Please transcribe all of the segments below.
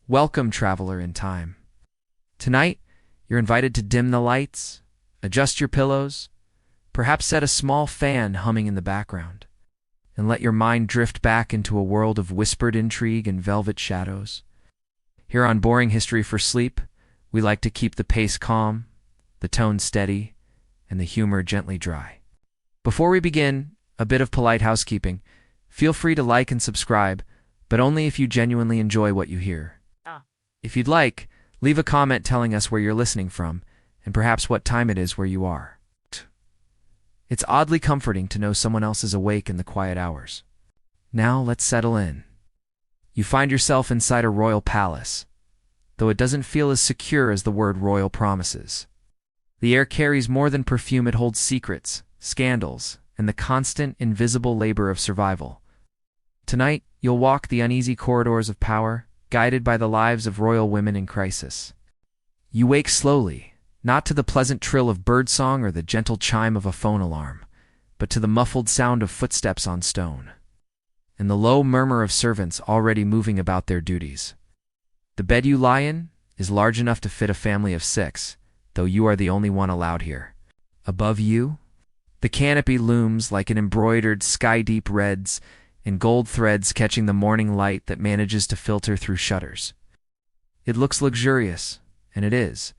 Welcome, traveler in time. Tonight, you're invited to dim the lights, adjust your pillows, perhaps set a small fan humming in the background, and let your mind drift back into a world of whispered intrigue and velvet shadows. Here on Boring History for Sleep, we like to keep the pace calm, the tone steady, and the humor gently dry. Before we begin, a bit of polite housekeeping. Feel free to like and subscribe, but only if you genuinely enjoy what you hear. If you'd like, leave a comment telling us where you're listening from, and perhaps what time it is where you are. It's oddly comforting to know someone else is awake in the quiet hours. Now let's settle in. You find yourself inside a royal palace, though it doesn't feel as secure as the word royal promises. The air carries more than perfume, it holds secrets, scandals, and the constant, invisible labor of survival. Tonight, you'll walk the uneasy corridors of power, guided by the lives of royal women in crisis. You wake slowly, not to the pleasant trill of birdsong or the gentle chime of a phone alarm, but to the muffled sound of footsteps on stone, and the low murmur of servants already moving about their duties. The bed you lie in is large enough to fit a family of 6, though you are the only one allowed here. Above you, the canopy looms like an embroidered sky-deep reds and gold threads catching the morning light that manages to filter through shutters. It looks luxurious, and it is,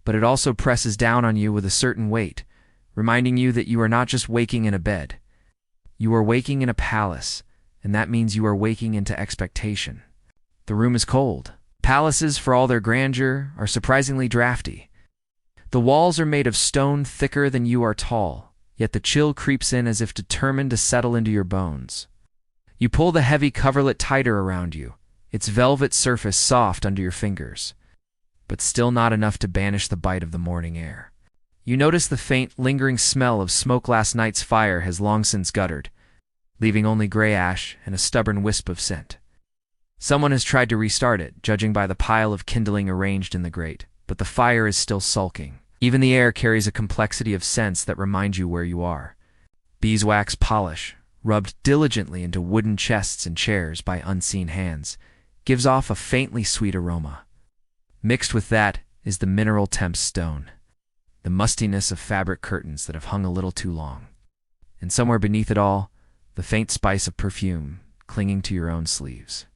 but it also presses down on you with a certain weight, reminding you that you are not just waking in a bed. You are waking in a palace, and that means you are waking into expectation. The room is cold. Palaces, for all their grandeur, are surprisingly drafty. The walls are made of stone thicker than you are tall, yet the chill creeps in as if determined to settle into your bones. You pull the heavy coverlet tighter around you, its velvet surface soft under your fingers, but still not enough to banish the bite of the morning air. You notice the faint, lingering smell of smoke last night's fire has long since guttered, leaving only gray ash and a stubborn wisp of scent. Someone has tried to restart it, judging by the pile of kindling arranged in the grate, but the fire is still sulking. Even the air carries a complexity of scents that remind you where you are. Beeswax polish, rubbed diligently into wooden chests and chairs by unseen hands, gives off a faintly sweet aroma. Mixed with that is the mineral temp stone, the mustiness of fabric curtains that have hung a little too long, and somewhere beneath it all, the faint spice of perfume clinging to your own sleeves.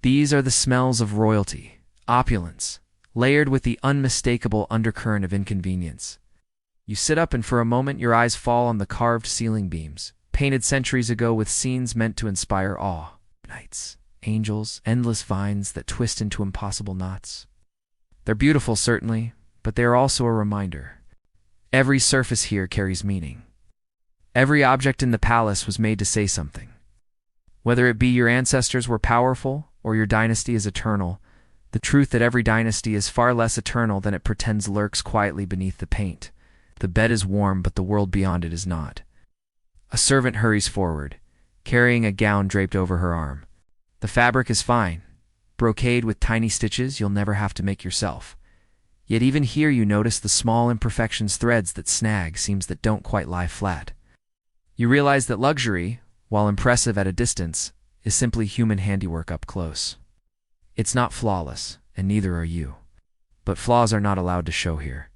These are the smells of royalty, opulence, layered with the unmistakable undercurrent of inconvenience. You sit up and for a moment your eyes fall on the carved ceiling beams, painted centuries ago with scenes meant to inspire awe. Knights, angels, endless vines that twist into impossible knots. They're beautiful, certainly, but they are also a reminder. Every surface here carries meaning. Every object in the palace was made to say something. Whether it be your ancestors were powerful or your dynasty is eternal, the truth that every dynasty is far less eternal than it pretends lurks quietly beneath the paint. The bed is warm, but the world beyond it is not. A servant hurries forward, carrying a gown draped over her arm. The fabric is fine, brocade with tiny stitches you'll never have to make yourself. Yet even here you notice the small imperfections, threads that snag, seams that don't quite lie flat. You realize that luxury, while impressive at a distance, is simply human handiwork up close. It's not flawless, and neither are you. But flaws are not allowed to show here.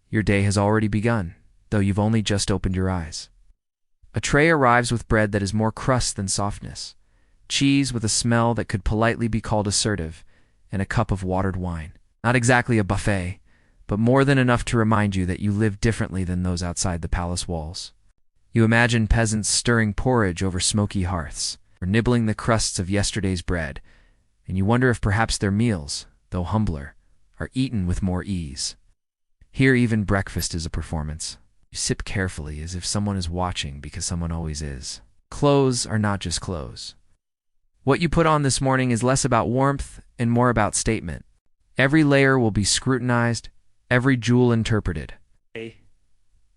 Your day has already begun, though you've only just opened your eyes. A tray arrives with bread that is more crust than softness, cheese with a smell that could politely be called assertive, and a cup of watered wine. Not exactly a buffet, but more than enough to remind you that you live differently than those outside the palace walls. You imagine peasants stirring porridge over smoky hearths, or nibbling the crusts of yesterday's bread, and you wonder if perhaps their meals, though humbler, are eaten with more ease. Here even breakfast is a performance. You sip carefully as if someone is watching, because someone always is. Clothes are not just clothes. What you put on this morning is less about warmth and more about statement. Every layer will be scrutinized, every jewel interpreted.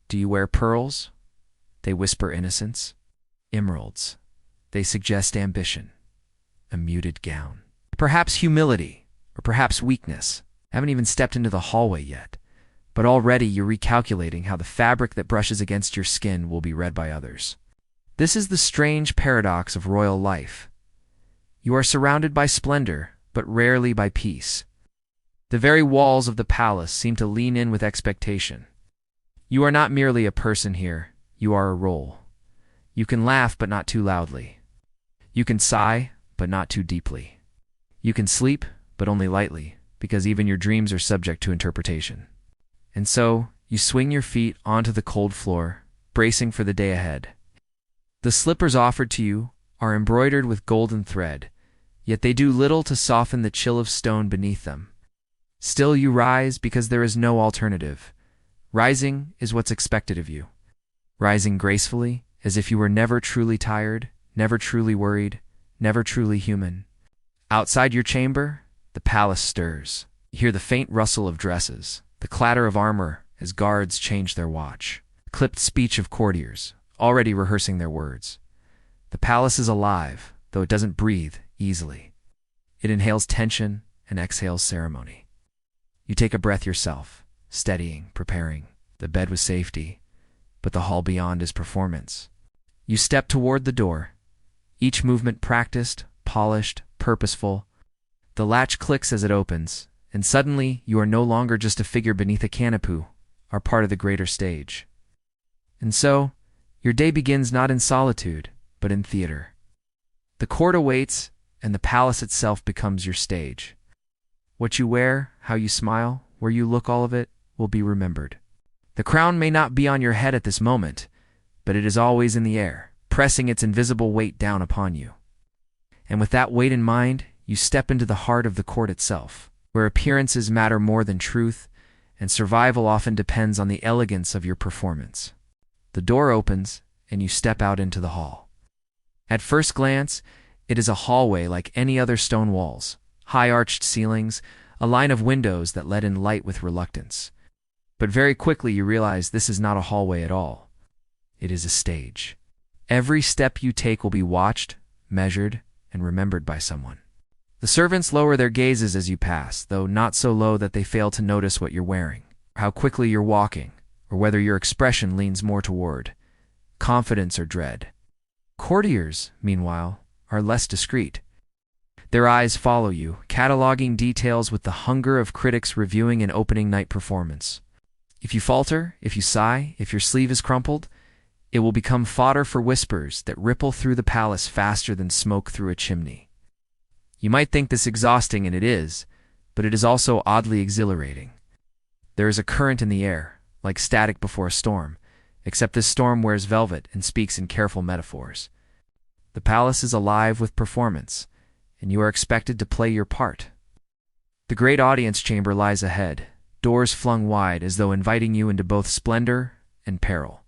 Do you wear pearls? They whisper innocence. Emeralds. They suggest ambition. A muted gown. Perhaps humility, or perhaps weakness. Haven't even stepped into the hallway yet. But already you're recalculating how the fabric that brushes against your skin will be read by others. This is the strange paradox of royal life. You are surrounded by splendor, but rarely by peace. The very walls of the palace seem to lean in with expectation. You are not merely a person here, you are a role. You can laugh, but not too loudly. You can sigh, but not too deeply. You can sleep, but only lightly, because even your dreams are subject to interpretation. And so, you swing your feet onto the cold floor, bracing for the day ahead. The slippers offered to you are embroidered with golden thread, yet they do little to soften the chill of stone beneath them. Still you rise because there is no alternative. Rising is what's expected of you. Rising gracefully, as if you were never truly tired, never truly worried, never truly human. Outside your chamber, the palace stirs. You hear the faint rustle of dresses, the clatter of armor as guards change their watch, the clipped speech of courtiers, already rehearsing their words. The palace is alive, though it doesn't breathe easily. It inhales tension and exhales ceremony. You take a breath yourself, steadying, preparing. The bed was safety, but the hall beyond is performance. You step toward the door, each movement practiced, polished, purposeful. The latch clicks as it opens, and suddenly you are no longer just a figure beneath a canopy, are part of the greater stage. And so, your day begins not in solitude, but in theater. The court awaits, and the palace itself becomes your stage. What you wear, how you smile, where you look, all of it will be remembered. The crown may not be on your head at this moment, but it is always in the air, pressing its invisible weight down upon you. And with that weight in mind, you step into the heart of the court itself, where appearances matter more than truth, and survival often depends on the elegance of your performance. The door opens, and you step out into the hall. At first glance, it is a hallway like any other stone walls, high arched ceilings, a line of windows that let in light with reluctance. But very quickly you realize this is not a hallway at all. It is a stage. Every step you take will be watched, measured, and remembered by someone. The servants lower their gazes as you pass, though not so low that they fail to notice what you're wearing, how quickly you're walking, or whether your expression leans more toward confidence or dread. Courtiers, meanwhile, are less discreet. Their eyes follow you, cataloging details with the hunger of critics reviewing an opening night performance. If you falter, if you sigh, if your sleeve is crumpled, it will become fodder for whispers that ripple through the palace faster than smoke through a chimney. You might think this exhausting, and it is, but it is also oddly exhilarating. There is a current in the air, like static before a storm, except this storm wears velvet and speaks in careful metaphors. The palace is alive with performance, and you are expected to play your part. The great audience chamber lies ahead, doors flung wide as though inviting you into both splendor and peril.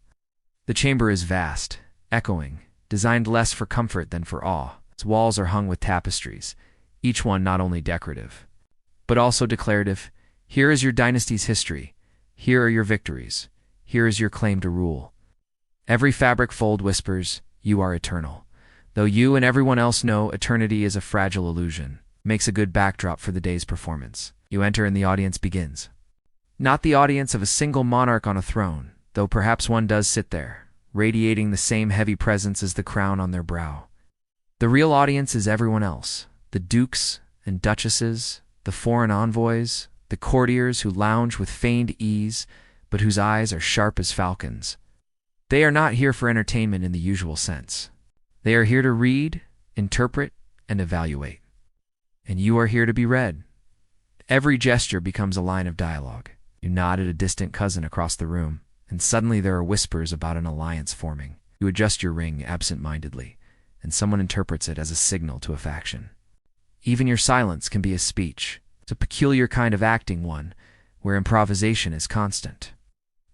The chamber is vast, echoing, designed less for comfort than for awe. Its walls are hung with tapestries, each one not only decorative, but also declarative. Here is your dynasty's history. Here are your victories. Here is your claim to rule. Every fabric fold whispers, you are eternal. Though you and everyone else know eternity is a fragile illusion, makes a good backdrop for the day's performance. You enter and the audience begins. Not the audience of a single monarch on a throne, though perhaps one does sit there, radiating the same heavy presence as the crown on their brow. The real audience is everyone else, the dukes and duchesses, the foreign envoys, the courtiers who lounge with feigned ease, but whose eyes are sharp as falcons. They are not here for entertainment in the usual sense. They are here to read, interpret, and evaluate. And you are here to be read. Every gesture becomes a line of dialogue. You nod at a distant cousin across the room, and suddenly there are whispers about an alliance forming. You adjust your ring absent-mindedly, and someone interprets it as a signal to a faction. Even your silence can be a speech. It's a peculiar kind of acting, one where improvisation is constant.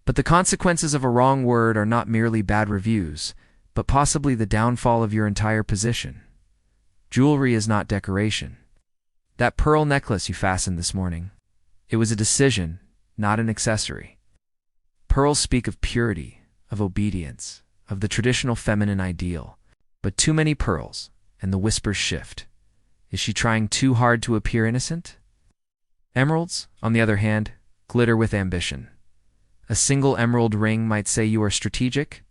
But the consequences of a wrong word are not merely bad reviews, but possibly the downfall of your entire position. Jewelry is not decoration. That pearl necklace you fastened this morning, it was a decision, not an accessory. Pearls speak of purity, of obedience, of the traditional feminine ideal. But too many pearls, and the whispers shift. Is she trying too hard to appear innocent? Emeralds, on the other hand, glitter with ambition. A single emerald ring might say you are strategic.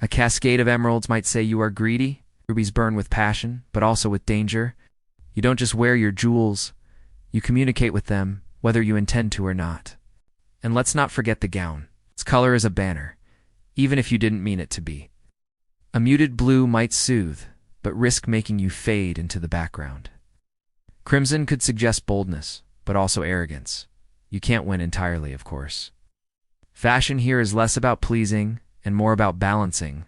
A cascade of emeralds might say you are greedy. Rubies burn with passion, but also with danger. You don't just wear your jewels, you communicate with them, whether you intend to or not. And let's not forget the gown. Its color is a banner, even if you didn't mean it to be. A muted blue might soothe, but risk making you fade into the background. Crimson could suggest boldness, but also arrogance. You can't win entirely, of course. Fashion here is less about pleasing and more about balancing,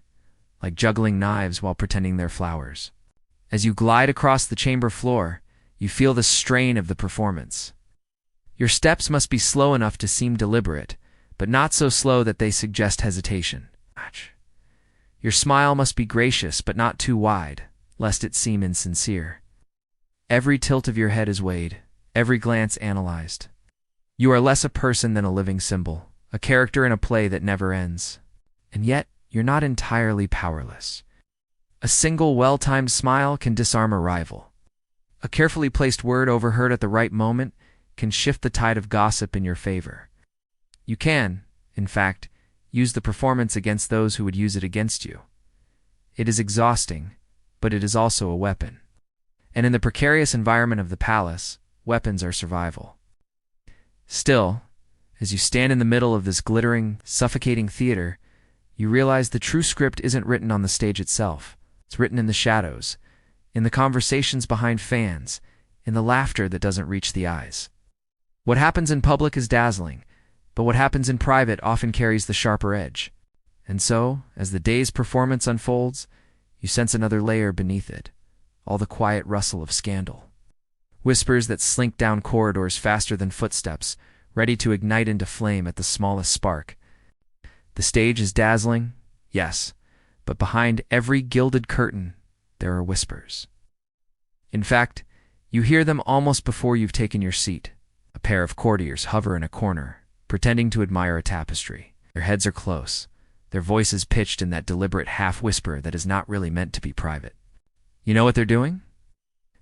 like juggling knives while pretending they're flowers. As you glide across the chamber floor, you feel the strain of the performance. Your steps must be slow enough to seem deliberate, but not so slow that they suggest hesitation. Your smile must be gracious but not too wide, lest it seem insincere. Every tilt of your head is weighed, every glance analyzed. You are less a person than a living symbol, a character in a play that never ends. And yet, you're not entirely powerless. A single well-timed smile can disarm a rival. A carefully placed word overheard at the right moment can shift the tide of gossip in your favor. You can, in fact, use the performance against those who would use it against you. It is exhausting, but it is also a weapon. And in the precarious environment of the palace, weapons are survival. Still, as you stand in the middle of this glittering, suffocating theater, you realize the true script isn't written on the stage itself. It's written in the shadows, in the conversations behind fans, in the laughter that doesn't reach the eyes. What happens in public is dazzling, but what happens in private often carries the sharper edge. And so, as the day's performance unfolds, you sense another layer beneath it, all the quiet rustle of scandal. Whispers that slink down corridors faster than footsteps, ready to ignite into flame at the smallest spark. The stage is dazzling, yes, but behind every gilded curtain, there are whispers. In fact, you hear them almost before you've taken your seat. A pair of courtiers hover in a corner, pretending to admire a tapestry. Their heads are close, their voices pitched in that deliberate half-whisper that is not really meant to be private. You know what they're doing?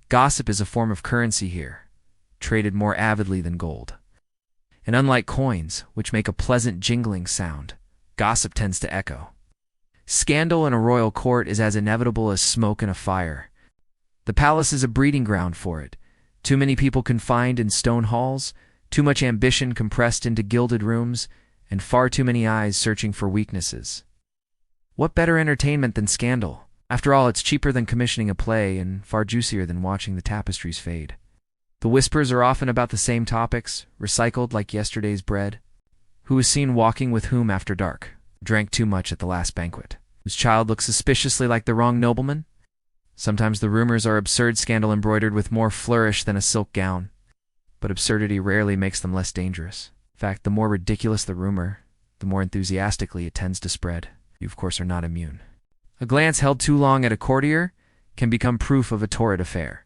Gossip is a form of currency here, traded more avidly than gold. And unlike coins, which make a pleasant jingling sound, gossip tends to echo. Scandal in a royal court is as inevitable as smoke in a fire. The palace is a breeding ground for it. Too many people confined in stone halls, too much ambition compressed into gilded rooms, and far too many eyes searching for weaknesses. What better entertainment than scandal? After all, it's cheaper than commissioning a play and far juicier than watching the tapestries fade. The whispers are often about the same topics, recycled like yesterday's bread. Who was seen walking with whom after dark? Drank too much at the last banquet? Whose child looks suspiciously like the wrong nobleman? Sometimes the rumors are absurd scandal embroidered with more flourish than a silk gown. But absurdity rarely makes them less dangerous. In fact, the more ridiculous the rumor, the more enthusiastically it tends to spread. You, of course, are not immune. A glance held too long at a courtier can become proof of a torrid affair.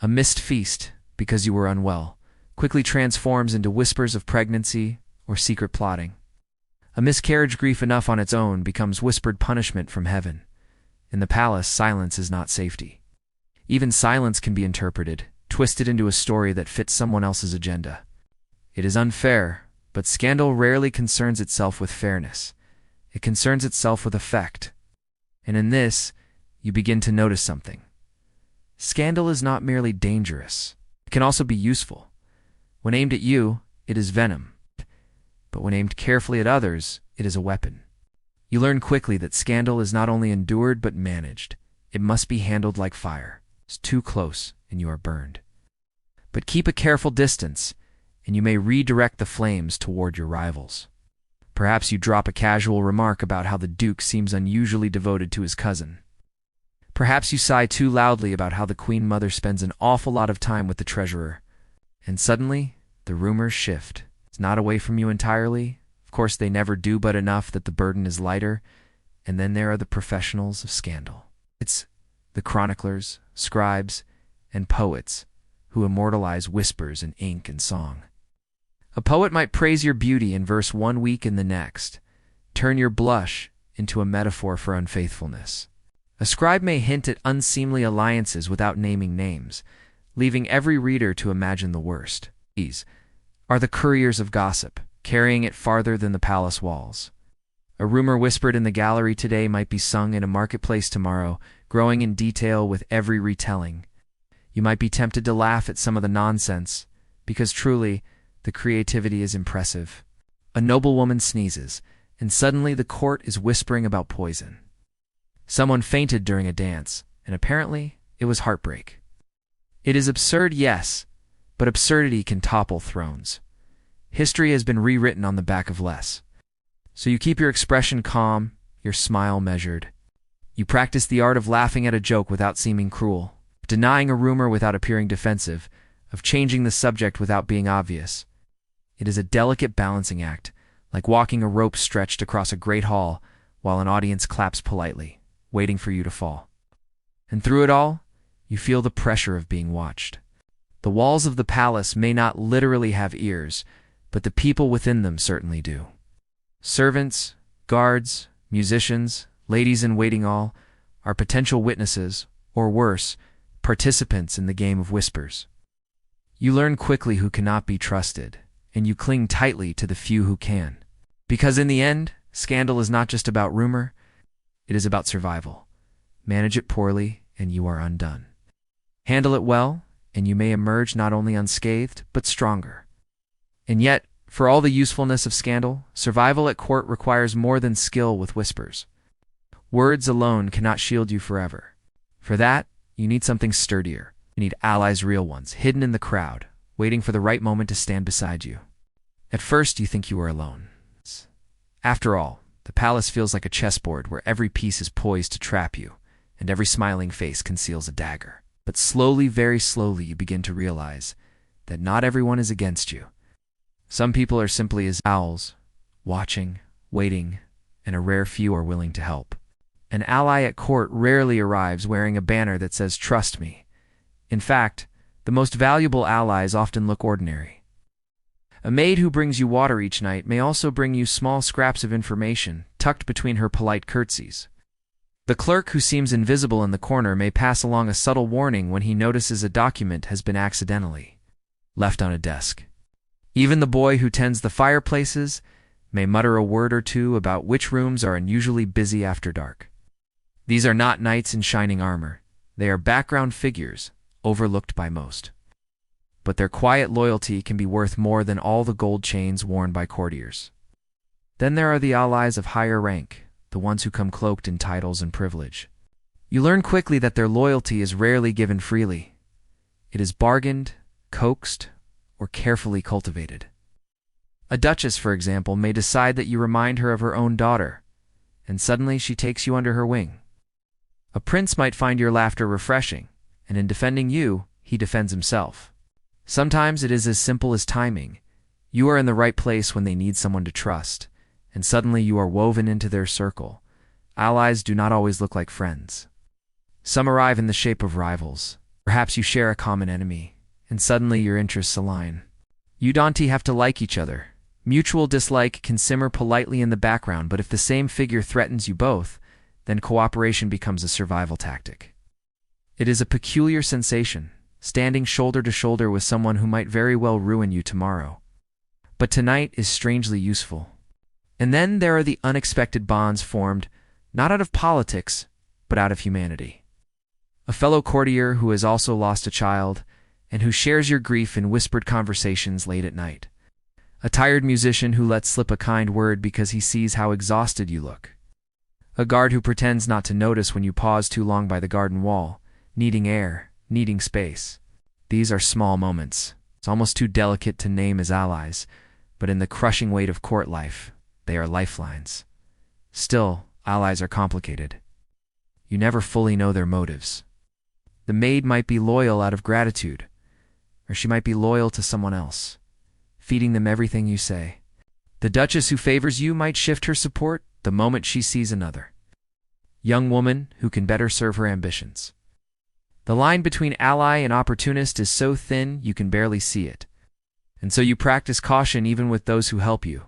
A missed feast, because you were unwell, quickly transforms into whispers of pregnancy or secret plotting. A miscarriage grief enough on its own becomes whispered punishment from heaven. In the palace, silence is not safety. Even silence can be interpreted, twisted into a story that fits someone else's agenda. It is unfair, but scandal rarely concerns itself with fairness. It concerns itself with effect. And in this, you begin to notice something. Scandal is not merely dangerous. It can also be useful. When aimed at you, it is venom. But when aimed carefully at others, it is a weapon. You learn quickly that scandal is not only endured but managed. It must be handled like fire. It's too close, and you are burned. But keep a careful distance, and you may redirect the flames toward your rivals. Perhaps you drop a casual remark about how the Duke seems unusually devoted to his cousin. Perhaps you sigh too loudly about how the Queen Mother spends an awful lot of time with the treasurer. And suddenly, the rumors shift. It's not away from you entirely. Of course, they never do, but enough that the burden is lighter. And then there are the professionals of scandal. It's the chroniclers, scribes, and poets who immortalize whispers in ink and song. A poet might praise your beauty in verse one week and the next, turn your blush into a metaphor for unfaithfulness. A scribe may hint at unseemly alliances without naming names, leaving every reader to imagine the worst. These are the couriers of gossip, carrying it farther than the palace walls. A rumor whispered in the gallery today might be sung in a marketplace tomorrow, growing in detail with every retelling. You might be tempted to laugh at some of the nonsense, because truly, the creativity is impressive. A noblewoman sneezes, and suddenly the court is whispering about poison. Someone fainted during a dance, and apparently it was heartbreak. It is absurd, yes, but absurdity can topple thrones. History has been rewritten on the back of less. So you keep your expression calm, your smile measured. You practice the art of laughing at a joke without seeming cruel, denying a rumor without appearing defensive, of changing the subject without being obvious. It is a delicate balancing act, like walking a rope stretched across a great hall while an audience claps politely, waiting for you to fall. And through it all, you feel the pressure of being watched. The walls of the palace may not literally have ears, but the people within them certainly do. Servants, guards, musicians, ladies-in-waiting all are potential witnesses, or worse, participants in the game of whispers. You learn quickly who cannot be trusted, and you cling tightly to the few who can. Because in the end, scandal is not just about rumor, it is about survival. Manage it poorly, and you are undone. Handle it well, and you may emerge not only unscathed, but stronger. And yet, for all the usefulness of scandal, survival at court requires more than skill with whispers. Words alone cannot shield you forever. For that, you need something sturdier. You need allies, real ones, hidden in the crowd, waiting for the right moment to stand beside you. At first, you think you are alone. After all, the palace feels like a chessboard where every piece is poised to trap you, and every smiling face conceals a dagger. But slowly, very slowly, you begin to realize that not everyone is against you. Some people are simply as owls, watching, waiting, and a rare few are willing to help. An ally at court rarely arrives wearing a banner that says, "Trust me." In fact, the most valuable allies often look ordinary. A maid who brings you water each night may also bring you small scraps of information tucked between her polite curtsies. The clerk who seems invisible in the corner may pass along a subtle warning when he notices a document has been accidentally left on a desk. Even the boy who tends the fireplaces may mutter a word or two about which rooms are unusually busy after dark. These are not knights in shining armor. They are background figures, overlooked by most. But their quiet loyalty can be worth more than all the gold chains worn by courtiers. Then there are the allies of higher rank, the ones who come cloaked in titles and privilege. You learn quickly that their loyalty is rarely given freely. It is bargained, coaxed, or carefully cultivated. A duchess, for example, may decide that you remind her of her own daughter, and suddenly she takes you under her wing. A prince might find your laughter refreshing, and in defending you, he defends himself. Sometimes it is as simple as timing. You are in the right place when they need someone to trust, and suddenly you are woven into their circle. Allies do not always look like friends. Some arrive in the shape of rivals. Perhaps you share a common enemy, and suddenly your interests align. You don't have to like each other. Mutual dislike can simmer politely in the background, but if the same figure threatens you both, then cooperation becomes a survival tactic. It is a peculiar sensation, standing shoulder to shoulder with someone who might very well ruin you tomorrow. But tonight is strangely useful. And then there are the unexpected bonds formed, not out of politics, but out of humanity. A fellow courtier who has also lost a child, and who shares your grief in whispered conversations late at night. A tired musician who lets slip a kind word because he sees how exhausted you look. A guard who pretends not to notice when you pause too long by the garden wall, needing air, needing space. These are small moments. It's almost too delicate to name as allies, but in the crushing weight of court life, they are lifelines. Still, allies are complicated. You never fully know their motives. The maid might be loyal out of gratitude, or she might be loyal to someone else, feeding them everything you say. The duchess who favors you might shift her support the moment she sees another young woman who can better serve her ambitions. The line between ally and opportunist is so thin you can barely see it, and so you practice caution even with those who help you.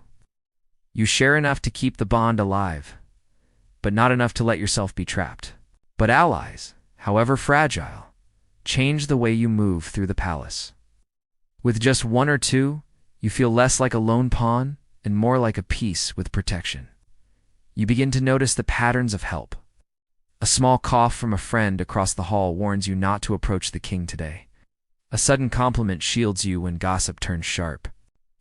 You share enough to keep the bond alive, but not enough to let yourself be trapped. But allies, however fragile, change the way you move through the palace. With just one or two, you feel less like a lone pawn and more like a piece with protection. You begin to notice the patterns of help. A small cough from a friend across the hall warns you not to approach the king today. A sudden compliment shields you when gossip turns sharp.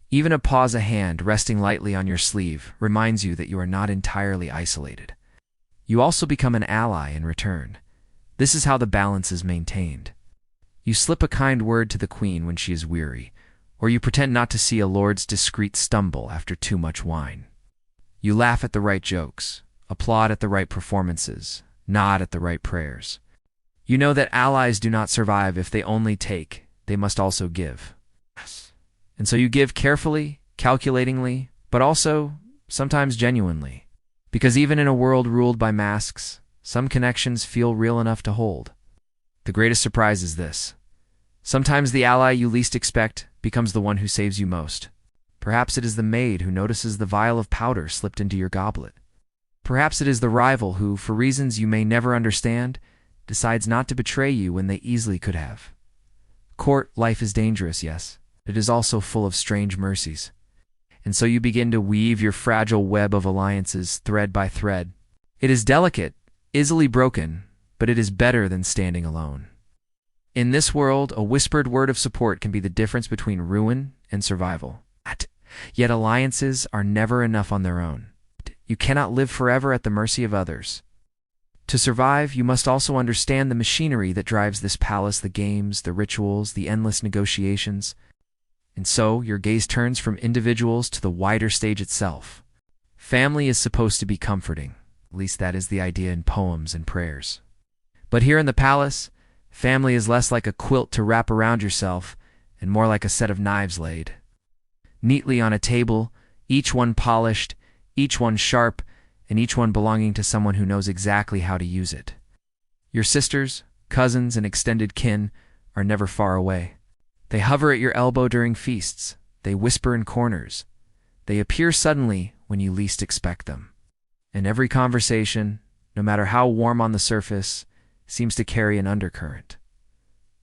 Even a pause, a hand resting lightly on your sleeve, reminds you that you are not entirely isolated. You also become an ally in return. This is how the balance is maintained. You slip a kind word to the queen when she is weary, or you pretend not to see a lord's discreet stumble after too much wine. You laugh at the right jokes, applaud at the right performances, nod at the right prayers. You know that allies do not survive if they only take, they must also give. And so you give carefully, calculatingly, but also sometimes genuinely. Because even in a world ruled by masks, some connections feel real enough to hold. The greatest surprise is this. Sometimes the ally you least expect becomes the one who saves you most. Perhaps it is the maid who notices the vial of powder slipped into your goblet. Perhaps it is the rival who, for reasons you may never understand, decides not to betray you when they easily could have. Court life is dangerous, yes. It is also full of strange mercies. And so you begin to weave your fragile web of alliances thread by thread. It is delicate, easily broken, but it is better than standing alone. In this world, a whispered word of support can be the difference between ruin and survival. Yet alliances are never enough on their own. You cannot live forever at the mercy of others. To survive, you must also understand the machinery that drives this palace, the games, the rituals, the endless negotiations. And so, your gaze turns from individuals to the wider stage itself. Family is supposed to be comforting. At least that is the idea in poems and prayers. But here in the palace, family is less like a quilt to wrap around yourself and more like a set of knives laid neatly on a table, each one polished, each one sharp, and each one belonging to someone who knows exactly how to use it. Your sisters, cousins, and extended kin are never far away. They hover at your elbow during feasts. They whisper in corners. They appear suddenly when you least expect them. And every conversation, no matter how warm on the surface, seems to carry an undercurrent.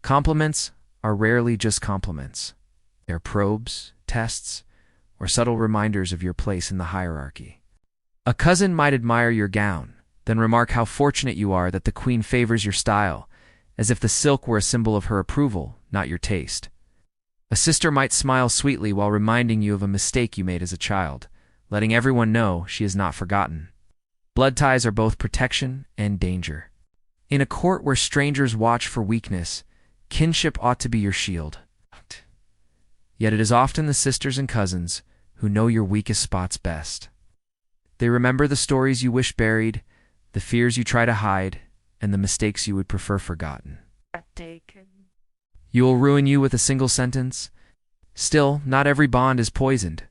Compliments are rarely just compliments. They're probes, tests, or subtle reminders of your place in the hierarchy. A cousin might admire your gown, then remark how fortunate you are that the queen favors your style, as if the silk were a symbol of her approval, not your taste. A sister might smile sweetly while reminding you of a mistake you made as a child, letting everyone know she is not forgotten. Blood ties are both protection and danger. In a court where strangers watch for weakness, kinship ought to be your shield. Yet it is often the sisters and cousins who know your weakest spots best. They remember the stories you wish buried, the fears you try to hide, and the mistakes you would prefer forgotten. You will ruin you with a single sentence. Still, not every bond is poisoned.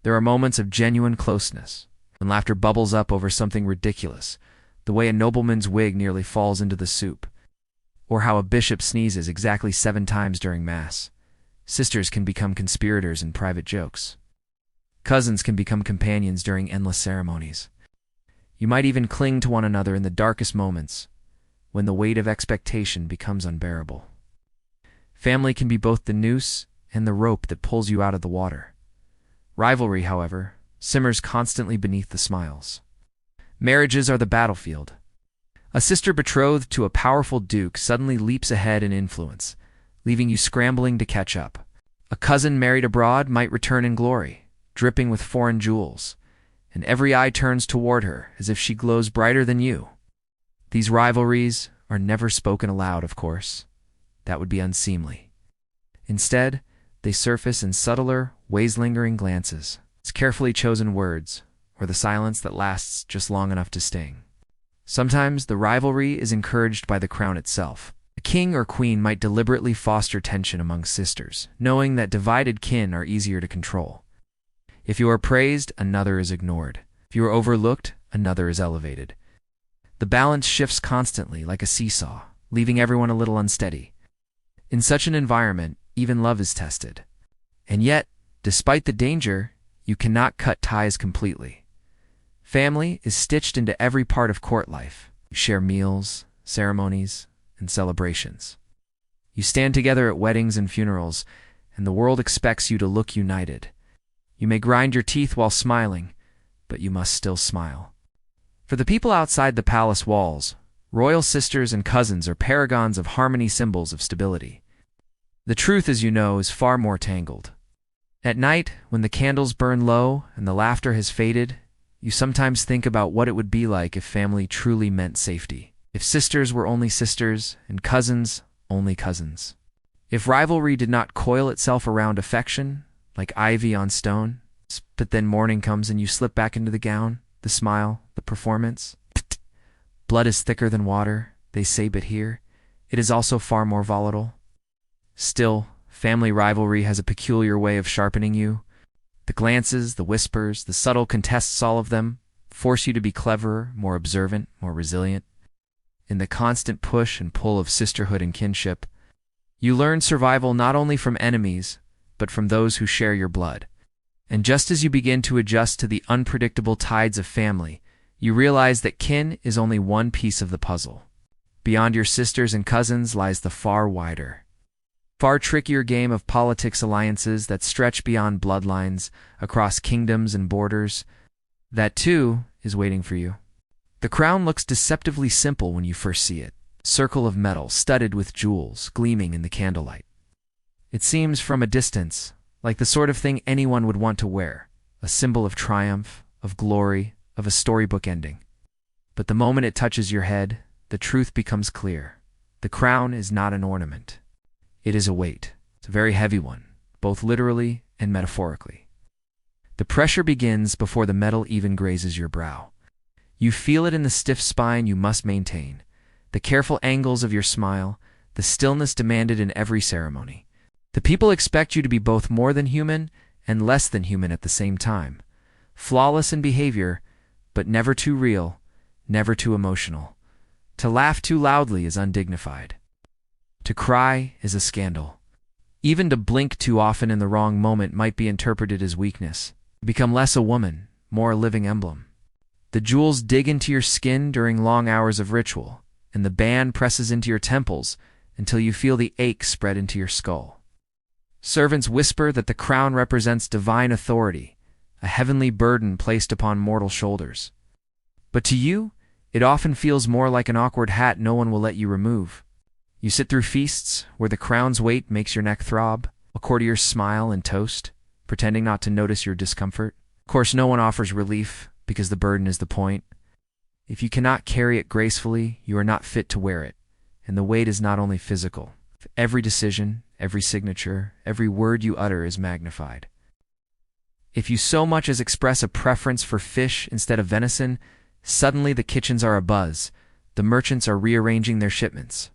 There are moments of genuine closeness, when laughter bubbles up over something ridiculous, the way a nobleman's wig nearly falls into the soup, or how a bishop sneezes exactly 7 times during Mass. Sisters can become conspirators in private jokes. Cousins can become companions during endless ceremonies. You might even cling to one another in the darkest moments, when the weight of expectation becomes unbearable. Family can be both the noose and the rope that pulls you out of the water. Rivalry, however, simmers constantly beneath the smiles. Marriages are the battlefield. A sister betrothed to a powerful duke suddenly leaps ahead in influence, leaving you scrambling to catch up. A cousin married abroad might return in glory, dripping with foreign jewels, and every eye turns toward her as if she glows brighter than you. These rivalries are never spoken aloud, of course. That would be unseemly. Instead, they surface in subtler, ways-lingering glances. It's carefully chosen words, or the silence that lasts just long enough to sting. Sometimes the rivalry is encouraged by the crown itself. A king or queen might deliberately foster tension among sisters, knowing that divided kin are easier to control. If you are praised, another is ignored. If you are overlooked, another is elevated. The balance shifts constantly like a seesaw, leaving everyone a little unsteady. In such an environment, even love is tested. And yet, despite the danger, you cannot cut ties completely. Family is stitched into every part of court life. You share meals, ceremonies, and celebrations. You stand together at weddings and funerals, and the world expects you to look united. You may grind your teeth while smiling, but you must still smile. For the people outside the palace walls, Royal sisters and cousins are paragons of harmony, symbols of stability. The truth, as you know, is far more tangled. At night, when the candles burn low and the laughter has faded, you sometimes think about what it would be like if family truly meant safety. If sisters were only sisters and cousins only cousins. If rivalry did not coil itself around affection, like ivy on stone, but then morning comes and you slip back into the gown, the smile, the performance. Blood is thicker than water, they say, but here, it is also far more volatile. Still, family rivalry has a peculiar way of sharpening you. The glances, the whispers, the subtle contests, all of them, force you to be cleverer, more observant, more resilient. In the constant push and pull of sisterhood and kinship, you learn survival not only from enemies, but from those who share your blood. And just as you begin to adjust to the unpredictable tides of family, you realize that kin is only one piece of the puzzle. Beyond your sisters and cousins lies the far wider, far trickier game of politics, alliances that stretch beyond bloodlines, across kingdoms and borders. That, too, is waiting for you. The crown looks deceptively simple when you first see it. Circle of metal, studded with jewels, gleaming in the candlelight. It seems, from a distance, like the sort of thing anyone would want to wear, a symbol of triumph, of glory, of a storybook ending. But the moment it touches your head, the truth becomes clear. The crown is not an ornament. It is a weight. It's a very heavy one, both literally and metaphorically. The pressure begins before the metal even grazes your brow. You feel it in the stiff spine you must maintain, the careful angles of your smile, the stillness demanded in every ceremony. The people expect you to be both more than human and less than human at the same time. Flawless in behavior, but never too real, never too emotional. To laugh too loudly is undignified. To cry is a scandal. Even to blink too often in the wrong moment might be interpreted as weakness. Become less a woman, more a living emblem. The jewels dig into your skin during long hours of ritual, and the band presses into your temples until you feel the ache spread into your skull. Servants whisper that the crown represents divine authority, a heavenly burden placed upon mortal shoulders. But to you, it often feels more like an awkward hat no one will let you remove. You sit through feasts where the crown's weight makes your neck throb, a courtiers smile and toast, pretending not to notice your discomfort. Of course, no one offers relief, because the burden is the point. If you cannot carry it gracefully, you are not fit to wear it, and the weight is not only physical. Every decision, every signature, every word you utter is magnified. If you so much as express a preference for fish instead of venison, suddenly the kitchens are abuzz, the merchants are rearranging their shipments.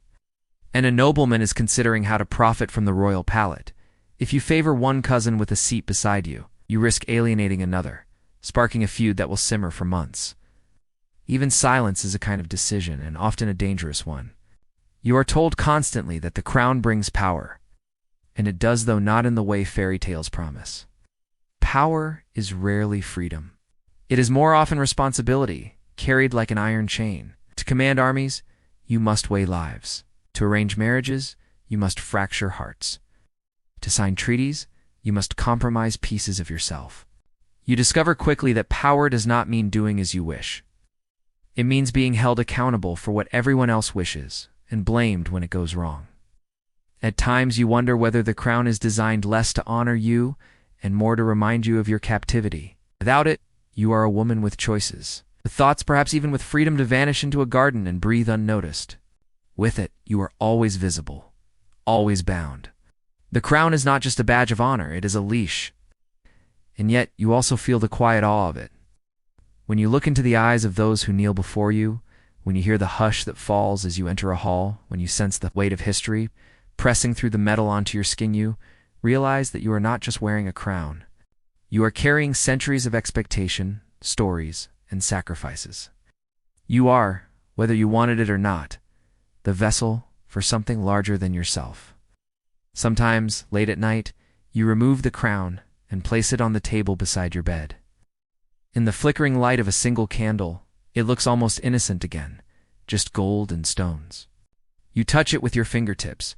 And a nobleman is considering how to profit from the royal palate. If you favor one cousin with a seat beside you, you risk alienating another, sparking a feud that will simmer for months. Even silence is a kind of decision, and often a dangerous one. You are told constantly that the crown brings power, and it does, though not in the way fairy tales promise. Power is rarely freedom. It is more often responsibility, carried like an iron chain. To command armies, you must weigh lives. To arrange marriages, you must fracture hearts. To sign treaties, you must compromise pieces of yourself. You discover quickly that power does not mean doing as you wish. It means being held accountable for what everyone else wishes, and blamed when it goes wrong. At times you wonder whether the crown is designed less to honor you and more to remind you of your captivity. Without it, you are a woman with choices, with thoughts, perhaps even with freedom to vanish into a garden and breathe unnoticed. With it, you are always visible, always bound. The crown is not just a badge of honor, it is a leash. And yet, you also feel the quiet awe of it. When you look into the eyes of those who kneel before you, when you hear the hush that falls as you enter a hall, when you sense the weight of history pressing through the metal onto your skin, you realize that you are not just wearing a crown. You are carrying centuries of expectation, stories, and sacrifices. You are, whether you wanted it or not, the vessel for something larger than yourself. Sometimes, late at night, you remove the crown and place it on the table beside your bed. In the flickering light of a single candle, it looks almost innocent again, just gold and stones. You touch it with your fingertips,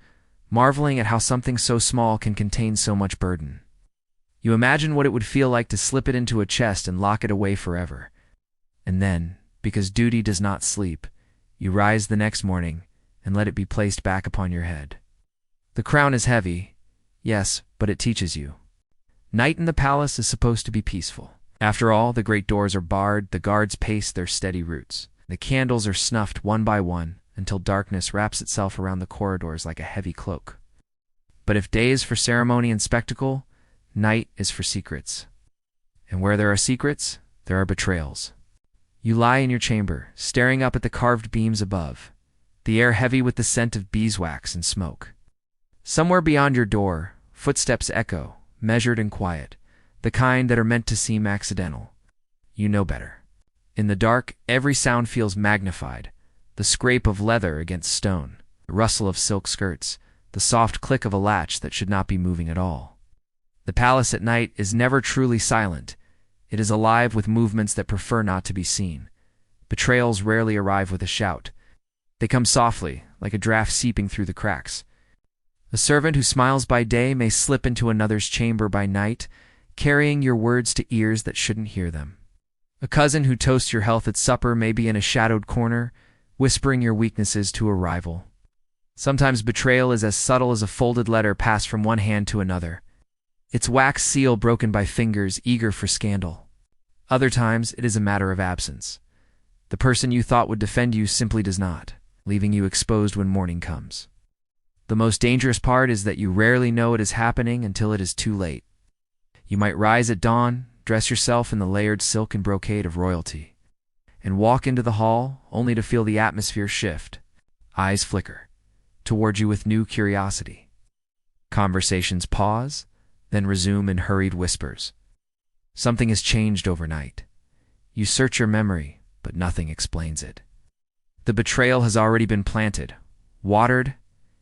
marveling at how something so small can contain so much burden. You imagine what it would feel like to slip it into a chest and lock it away forever. And then, because duty does not sleep, You rise the next morning and let it be placed back upon your head. The crown is heavy, yes, but it teaches you. Night in the palace is supposed to be peaceful. After all, the great doors are barred, the guards pace their steady routes. The candles are snuffed one by one until darkness wraps itself around the corridors like a heavy cloak. But if day is for ceremony and spectacle, night is for secrets. And where there are secrets, there are betrayals. You lie in your chamber, staring up at the carved beams above, the air heavy with the scent of beeswax and smoke. Somewhere beyond your door, footsteps echo, measured and quiet, the kind that are meant to seem accidental. You know better. In the dark, every sound feels magnified, the scrape of leather against stone, the rustle of silk skirts, the soft click of a latch that should not be moving at all. The palace at night is never truly silent. It is alive with movements that prefer not to be seen. Betrayals rarely arrive with a shout. They come softly, like a draft seeping through the cracks. A servant who smiles by day may slip into another's chamber by night, carrying your words to ears that shouldn't hear them. A cousin who toasts your health at supper may be in a shadowed corner, whispering your weaknesses to a rival. Sometimes betrayal is as subtle as a folded letter passed from one hand to another, its wax seal broken by fingers eager for scandal. Other times, it is a matter of absence. The person you thought would defend you simply does not, leaving you exposed when morning comes. The most dangerous part is that you rarely know it is happening until it is too late. You might rise at dawn, dress yourself in the layered silk and brocade of royalty, and walk into the hall only to feel the atmosphere shift, eyes flicker, toward you with new curiosity. Conversations pause, then resume in hurried whispers. Something has changed overnight. You search your memory, but nothing explains it. The betrayal has already been planted, watered,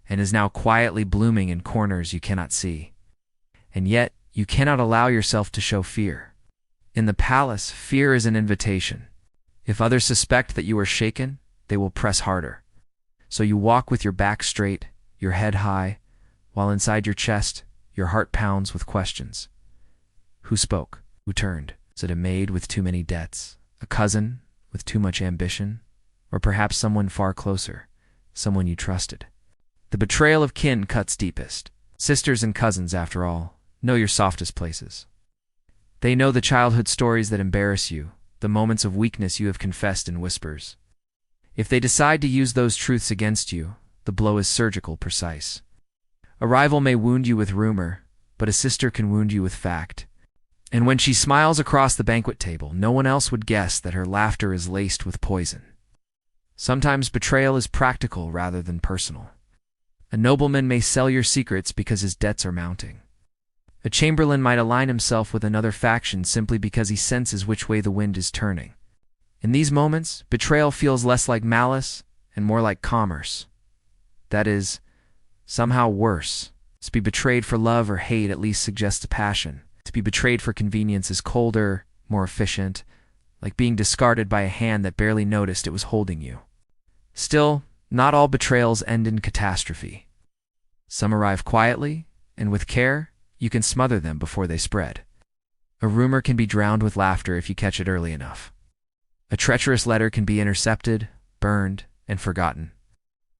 and is now quietly blooming in corners you cannot see. And yet, you cannot allow yourself to show fear. In the palace, fear is an invitation. If others suspect that you are shaken, they will press harder. So you walk with your back straight, your head high, while inside your chest, your heart pounds with questions. Who spoke? Who turned? Is it a maid with too many debts? A cousin with too much ambition? Or perhaps someone far closer, someone you trusted? The betrayal of kin cuts deepest. Sisters and cousins, after all, know your softest places. They know the childhood stories that embarrass you, the moments of weakness you have confessed in whispers. If they decide to use those truths against you, the blow is surgical, precise. A rival may wound you with rumor, but a sister can wound you with fact. And when she smiles across the banquet table, no one else would guess that her laughter is laced with poison. Sometimes betrayal is practical rather than personal. A nobleman may sell your secrets because his debts are mounting. A chamberlain might align himself with another faction simply because he senses which way the wind is turning. In these moments, betrayal feels less like malice and more like commerce. That is, somehow worse. To be betrayed for love or hate at least suggests a passion. To be betrayed for convenience is colder, more efficient, like being discarded by a hand that barely noticed it was holding you. Still, not all betrayals end in catastrophe. Some arrive quietly, and with care, you can smother them before they spread. A rumor can be drowned with laughter if you catch it early enough. A treacherous letter can be intercepted, burned, and forgotten.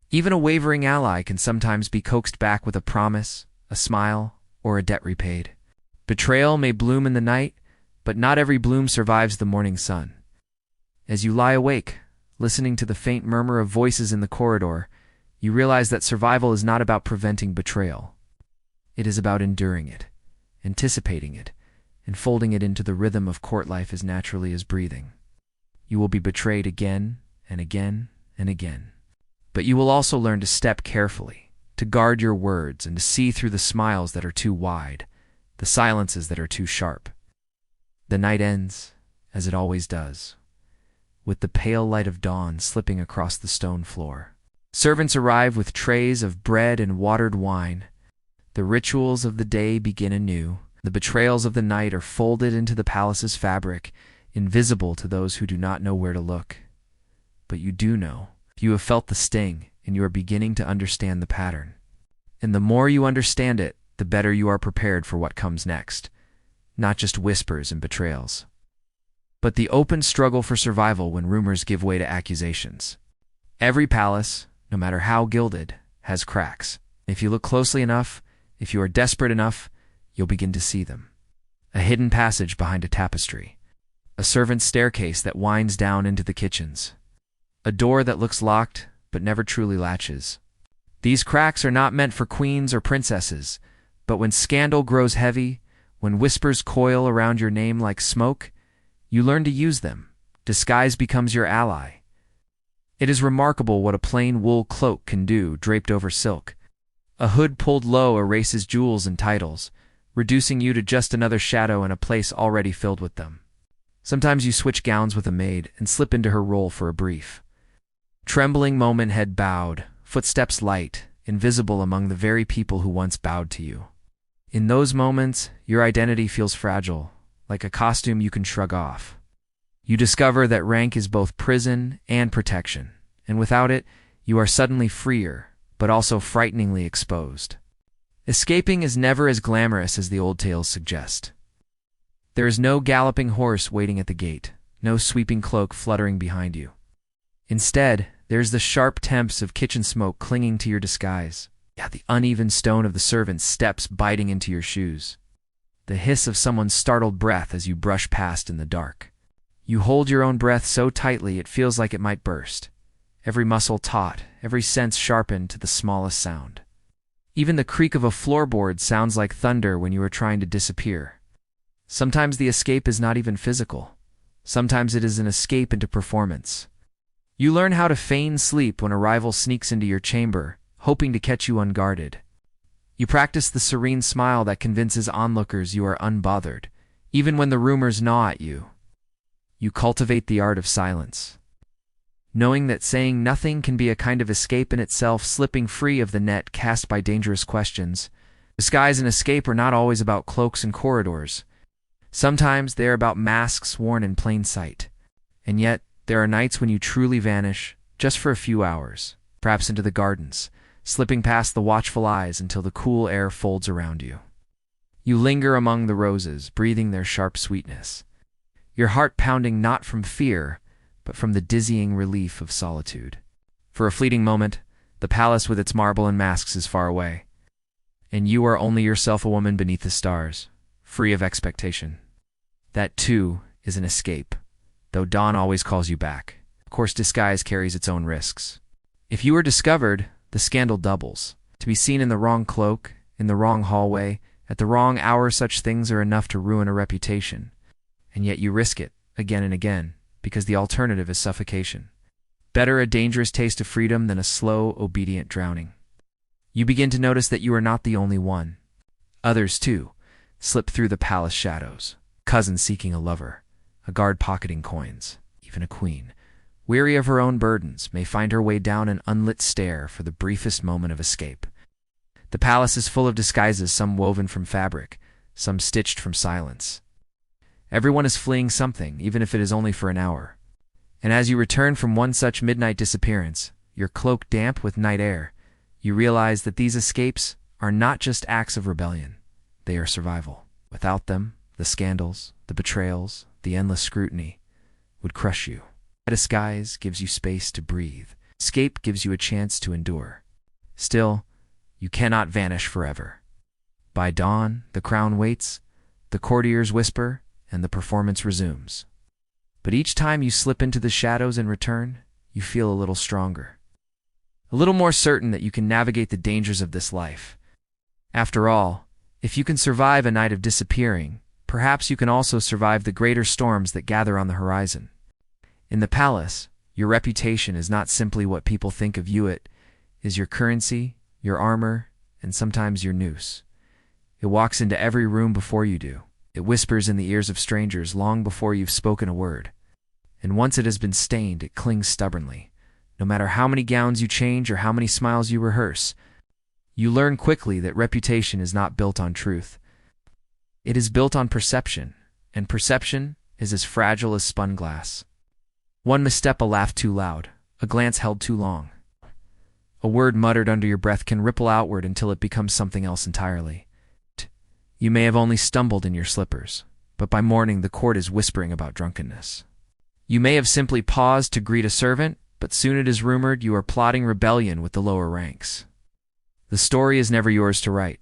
Even a wavering ally can sometimes be coaxed back with a promise, a smile, or a debt repaid. Betrayal may bloom in the night, but not every bloom survives the morning sun. As you lie awake, listening to the faint murmur of voices in the corridor, you realize that survival is not about preventing betrayal. It is about enduring it, anticipating it, and folding it into the rhythm of court life as naturally as breathing. You will be betrayed again and again and again. But you will also learn to step carefully, to guard your words, and to see through the smiles that are too wide, the silences that are too sharp. The night ends, as it always does, with the pale light of dawn slipping across the stone floor. Servants arrive with trays of bread and watered wine. The rituals of the day begin anew. The betrayals of the night are folded into the palace's fabric, invisible to those who do not know where to look. But you do know. You have felt the sting, and you are beginning to understand the pattern. And the more you understand it, the better you are prepared for what comes next. Not just whispers and betrayals, but the open struggle for survival when rumors give way to accusations. Every palace, no matter how gilded, has cracks. If you look closely enough, if you are desperate enough, you'll begin to see them. A hidden passage behind a tapestry. A servant's staircase that winds down into the kitchens. A door that looks locked but never truly latches. These cracks are not meant for queens or princesses, but when scandal grows heavy, when whispers coil around your name like smoke, you learn to use them. Disguise becomes your ally. It is remarkable what a plain wool cloak can do draped over silk. A hood pulled low erases jewels and titles, reducing you to just another shadow in a place already filled with them. Sometimes you switch gowns with a maid and slip into her role for a brief. Trembling moment, head bowed, footsteps light, invisible among the very people who once bowed to you. In those moments, your identity feels fragile, like a costume you can shrug off. You discover that rank is both prison and protection, and without it, you are suddenly freer, but also frighteningly exposed. Escaping is never as glamorous as the old tales suggest. There is no galloping horse waiting at the gate, no sweeping cloak fluttering behind you. Instead, there's the sharp temps of kitchen smoke clinging to your disguise. The uneven stone of the servant's steps biting into your shoes. The hiss of someone's startled breath as you brush past in the dark. You hold your own breath so tightly it feels like it might burst. Every muscle taut, every sense sharpened to the smallest sound. Even the creak of a floorboard sounds like thunder when you are trying to disappear. Sometimes the escape is not even physical. Sometimes it is an escape into performance. You learn how to feign sleep when a rival sneaks into your chamber, hoping to catch you unguarded. You practice the serene smile that convinces onlookers you are unbothered, even when the rumors gnaw at you. You cultivate the art of silence. Knowing that saying nothing can be a kind of escape in itself, slipping free of the net cast by dangerous questions. Disguise and escape are not always about cloaks and corridors. Sometimes they are about masks worn in plain sight. And yet, there are nights when you truly vanish, just for a few hours, perhaps into the gardens, slipping past the watchful eyes until the cool air folds around you. You linger among the roses, breathing their sharp sweetness, your heart pounding not from fear, but from the dizzying relief of solitude. For a fleeting moment, the palace with its marble and masks is far away, and you are only yourself, a woman beneath the stars, free of expectation. That, too, is an escape, though dawn always calls you back. Of course, disguise carries its own risks. If you are discovered, the scandal doubles. To be seen in the wrong cloak, in the wrong hallway, at the wrong hour, such things are enough to ruin a reputation. And yet you risk it, again and again, because the alternative is suffocation. Better a dangerous taste of freedom than a slow, obedient drowning. You begin to notice that you are not the only one. Others, too, slip through the palace shadows. Cousin seeking a lover, a guard pocketing coins, even a queen, weary of her own burdens, may find her way down an unlit stair for the briefest moment of escape. The palace is full of disguises, some woven from fabric, some stitched from silence. Everyone is fleeing something, even if it is only for an hour. And as you return from one such midnight disappearance, your cloak damp with night air, you realize that these escapes are not just acts of rebellion. They are survival. Without them, the scandals, the betrayals, the endless scrutiny would crush you. Disguise gives you space to breathe. Escape gives you a chance to endure. Still, you cannot vanish forever. By dawn, the crown waits, the courtiers whisper, and the performance resumes. But each time you slip into the shadows and return, you feel a little stronger. A little more certain that you can navigate the dangers of this life. After all, if you can survive a night of disappearing, perhaps you can also survive the greater storms that gather on the horizon. In the palace, your reputation is not simply what people think of you, it is your currency, your armor, and sometimes your noose. It walks into every room before you do. It whispers in the ears of strangers long before you've spoken a word. And once it has been stained, it clings stubbornly. No matter how many gowns you change or how many smiles you rehearse, you learn quickly that reputation is not built on truth. It is built on perception, and perception is as fragile as spun glass. One misstep, a laugh too loud, a glance held too long. A word muttered under your breath can ripple outward until it becomes something else entirely. You may have only stumbled in your slippers, but by morning the court is whispering about drunkenness. You may have simply paused to greet a servant, but soon it is rumored you are plotting rebellion with the lower ranks. The story is never yours to write.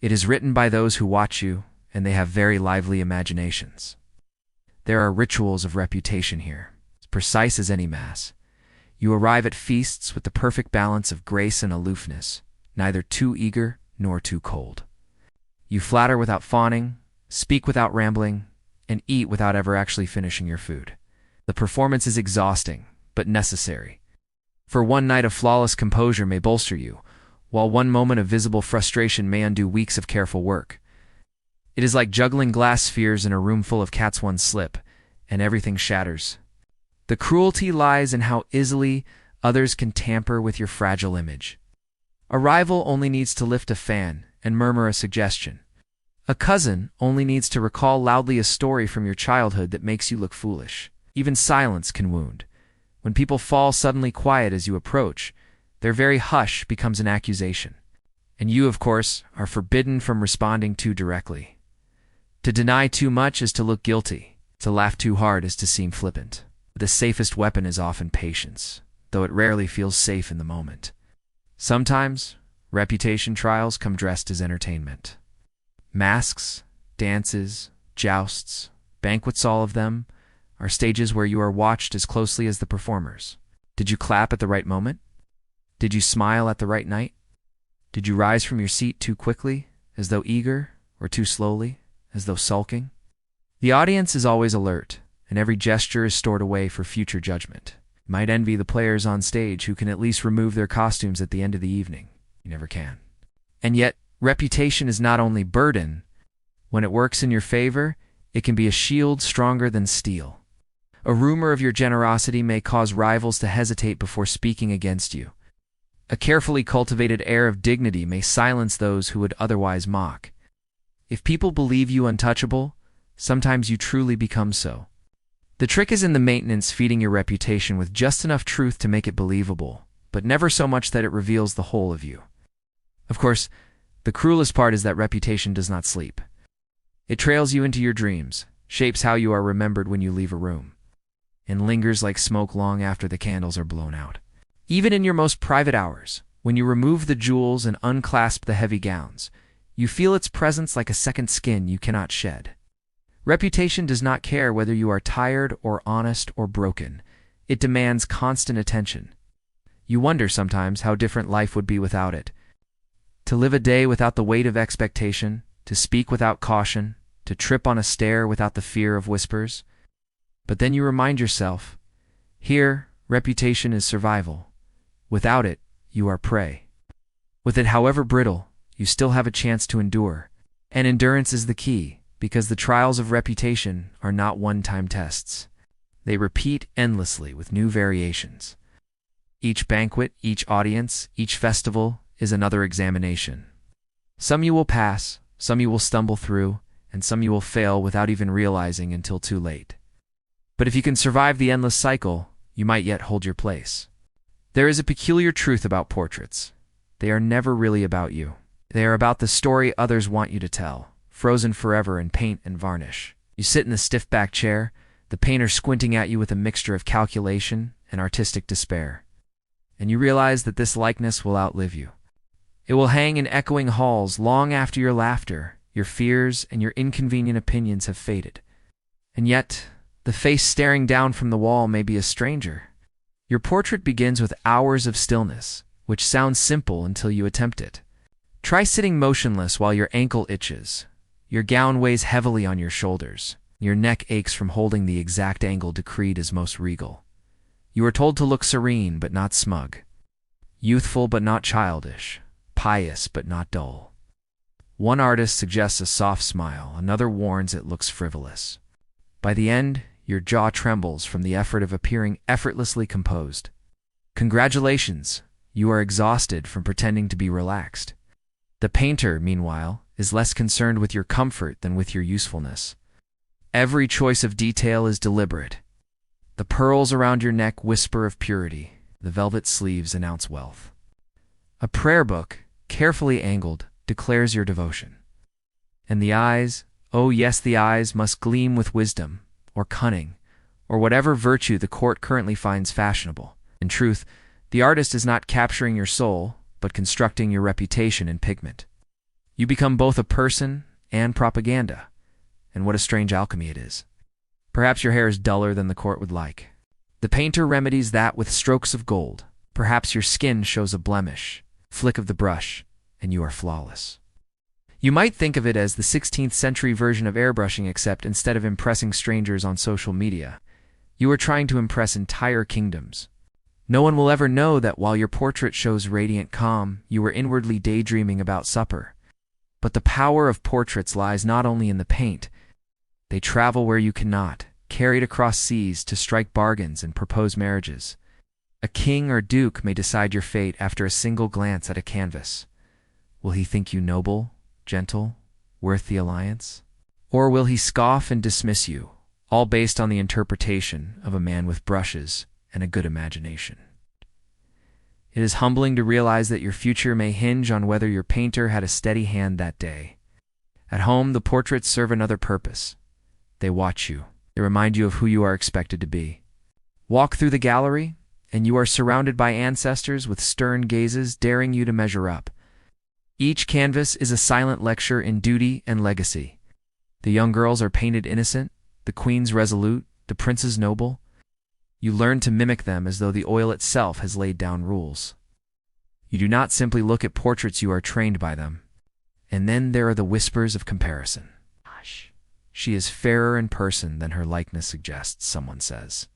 It is written by those who watch you, and they have very lively imaginations. There are rituals of reputation here, as precise as any mass. You arrive at feasts with the perfect balance of grace and aloofness, neither too eager nor too cold. You flatter without fawning, speak without rambling, and eat without ever actually finishing your food. The performance is exhausting, but necessary. For one night of flawless composure may bolster you, while one moment of visible frustration may undo weeks of careful work. It is like juggling glass spheres in a room full of cats. One slip, and everything shatters. The cruelty lies in how easily others can tamper with your fragile image. A rival only needs to lift a fan and murmur a suggestion. A cousin only needs to recall loudly a story from your childhood that makes you look foolish. Even silence can wound. When people fall suddenly quiet as you approach, their very hush becomes an accusation. And you, of course, are forbidden from responding too directly. To deny too much is to look guilty. To laugh too hard is to seem flippant. The safest weapon is often patience, though it rarely feels safe in the moment. Sometimes, reputation trials come dressed as entertainment. Masks, dances, jousts, banquets, all of them, are stages where you are watched as closely as the performers. Did you clap at the right moment? Did you smile at the right night? Did you rise from your seat too quickly, as though eager, or too slowly, as though sulking? The audience is always alert, and every gesture is stored away for future judgment. You might envy the players on stage who can at least remove their costumes at the end of the evening. You never can. And yet, reputation is not only burden. When it works in your favor, it can be a shield stronger than steel. A rumor of your generosity may cause rivals to hesitate before speaking against you. A carefully cultivated air of dignity may silence those who would otherwise mock. If people believe you untouchable, sometimes you truly become so. The trick is in the maintenance, feeding your reputation with just enough truth to make it believable, but never so much that it reveals the whole of you. Of course, the cruelest part is that reputation does not sleep. It trails you into your dreams, shapes how you are remembered when you leave a room, and lingers like smoke long after the candles are blown out. Even in your most private hours, when you remove the jewels and unclasp the heavy gowns, you feel its presence like a second skin you cannot shed. Reputation does not care whether you are tired or honest or broken. It demands constant attention. You wonder sometimes how different life would be without it. To live a day without the weight of expectation, to speak without caution, to trip on a stair without the fear of whispers. But then you remind yourself, here, reputation is survival. Without it, you are prey. With it, however brittle, you still have a chance to endure. And endurance is the key, because the trials of reputation are not one-time tests. They repeat endlessly with new variations. Each banquet, each audience, each festival is another examination. Some you will pass, some you will stumble through, and some you will fail without even realizing until too late. But if you can survive the endless cycle, you might yet hold your place. There is a peculiar truth about portraits. They are never really about you. They are about the story others want you to tell, frozen forever in paint and varnish. You sit in the stiff back chair, the painter squinting at you with a mixture of calculation and artistic despair. And you realize that this likeness will outlive you. It will hang in echoing halls long after your laughter, your fears, and your inconvenient opinions have faded. And yet, the face staring down from the wall may be a stranger. Your portrait begins with hours of stillness, which sounds simple until you attempt it. Try sitting motionless while your ankle itches. Your gown weighs heavily on your shoulders. Your neck aches from holding the exact angle decreed as most regal. You are told to look serene but not smug, youthful but not childish, pious but not dull. One artist suggests a soft smile, another warns it looks frivolous. By the end, your jaw trembles from the effort of appearing effortlessly composed. Congratulations, you are exhausted from pretending to be relaxed. The painter, meanwhile, is less concerned with your comfort than with your usefulness. Every choice of detail is deliberate. The pearls around your neck whisper of purity. The velvet sleeves announce wealth. A prayer book, carefully angled, declares your devotion. And the eyes, oh yes, the eyes must gleam with wisdom, or cunning, or whatever virtue the court currently finds fashionable. In truth, the artist is not capturing your soul, but constructing your reputation in pigment. You become both a person and propaganda, and what a strange alchemy it is. Perhaps your hair is duller than the court would like. The painter remedies that with strokes of gold. Perhaps your skin shows a blemish, flick of the brush, and you are flawless. You might think of it as the 16th century version of airbrushing, except instead of impressing strangers on social media, you are trying to impress entire kingdoms. No one will ever know that while your portrait shows radiant calm, you were inwardly daydreaming about supper. But the power of portraits lies not only in the paint. They travel where you cannot, carried across seas to strike bargains and propose marriages. A king or duke may decide your fate after a single glance at a canvas. Will he think you noble, gentle, worth the alliance? Or will he scoff and dismiss you, all based on the interpretation of a man with brushes and a good imagination? It is humbling to realize that your future may hinge on whether your painter had a steady hand that day. At home, the portraits serve another purpose. They watch you. They remind you of who you are expected to be. Walk through the gallery, and you are surrounded by ancestors with stern gazes daring you to measure up. Each canvas is a silent lecture in duty and legacy. The young girls are painted innocent, the queens resolute, the princes noble. You learn to mimic them as though the oil itself has laid down rules. You do not simply look at portraits, you are trained by them. And then there are the whispers of comparison. Hush. She is fairer in person than her likeness suggests, someone says.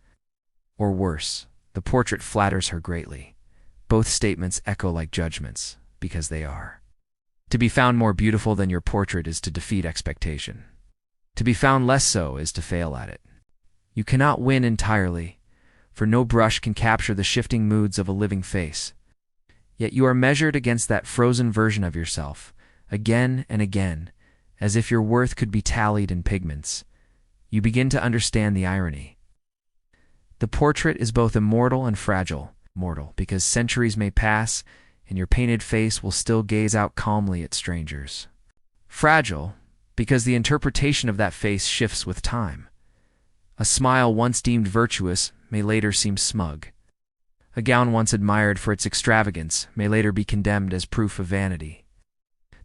Or worse, the portrait flatters her greatly. Both statements echo like judgments, because they are. To be found more beautiful than your portrait is to defeat expectation. To be found less so is to fail at it. You cannot win entirely, for no brush can capture the shifting moods of a living face. Yet you are measured against that frozen version of yourself, again and again, as if your worth could be tallied in pigments. You begin to understand the irony. The portrait is both immortal and fragile. Mortal, because centuries may pass, and your painted face will still gaze out calmly at strangers. Fragile, because the interpretation of that face shifts with time. A smile once deemed virtuous may later seem smug. A gown once admired for its extravagance may later be condemned as proof of vanity.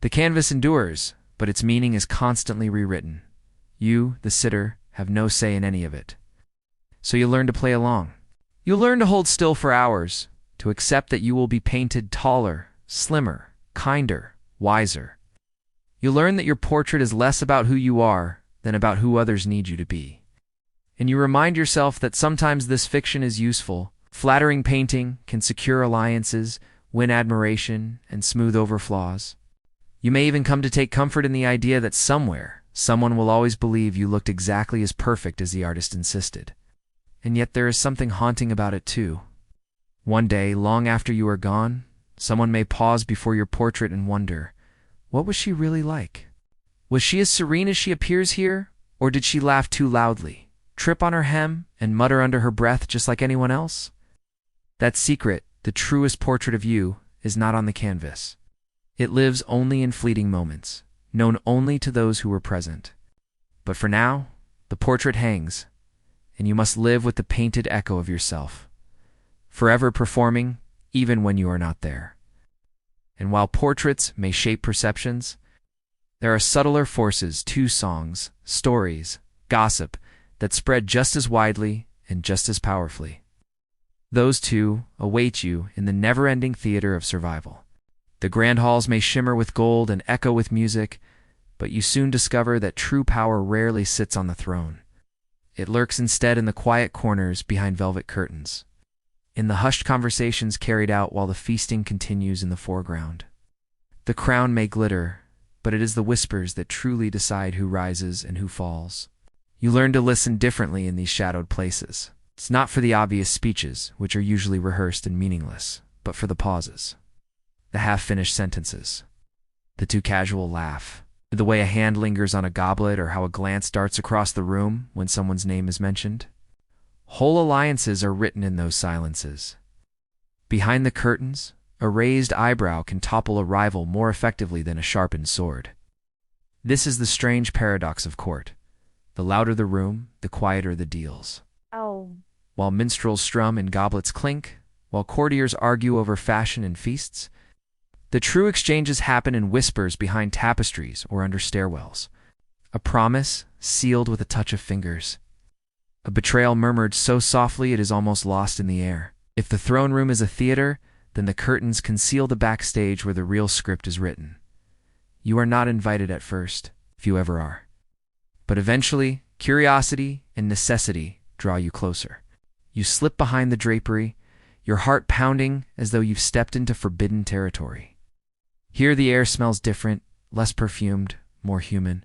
The canvas endures, but its meaning is constantly rewritten. You, the sitter, have no say in any of it. So you learn to play along. You learn to hold still for hours, to accept that you will be painted taller, slimmer, kinder, wiser. You learn that your portrait is less about who you are than about who others need you to be. And you remind yourself that sometimes this fiction is useful. Flattering painting can secure alliances, win admiration, and smooth over flaws. You may even come to take comfort in the idea that somewhere, someone will always believe you looked exactly as perfect as the artist insisted. And yet there is something haunting about it too. One day, long after you are gone, someone may pause before your portrait and wonder, what was she really like? Was she as serene as she appears here, or did she laugh too loudly, trip on her hem, and mutter under her breath just like anyone else? That secret, the truest portrait of you, is not on the canvas. It lives only in fleeting moments, known only to those who were present. But for now, the portrait hangs, and you must live with the painted echo of yourself, forever performing even when you are not there. And while portraits may shape perceptions, there are subtler forces, too, songs, stories, gossip, that spread just as widely and just as powerfully. Those two await you in the never-ending theater of survival. The grand halls may shimmer with gold and echo with music, but you soon discover that true power rarely sits on the throne. It lurks instead in the quiet corners behind velvet curtains, in the hushed conversations carried out while the feasting continues in the foreground. The crown may glitter, but it is the whispers that truly decide who rises and who falls. You learn to listen differently in these shadowed places. It's not for the obvious speeches, which are usually rehearsed and meaningless, but for the pauses, the half-finished sentences, the too casual laugh, the way a hand lingers on a goblet or how a glance darts across the room when someone's name is mentioned. Whole alliances are written in those silences. Behind the curtains, a raised eyebrow can topple a rival more effectively than a sharpened sword. This is the strange paradox of court. The louder the room, the quieter the deals. Oh. While minstrels strum and goblets clink, while courtiers argue over fashion and feasts. The true exchanges happen in whispers behind tapestries or under stairwells. A promise sealed with a touch of fingers. A betrayal murmured so softly it is almost lost in the air. If the throne room is a theater, then the curtains conceal the backstage where the real script is written. You are not invited at first, if you ever are. But eventually, curiosity and necessity draw you closer. You slip behind the drapery, your heart pounding as though you've stepped into forbidden territory. Here the air smells different, less perfumed, more human.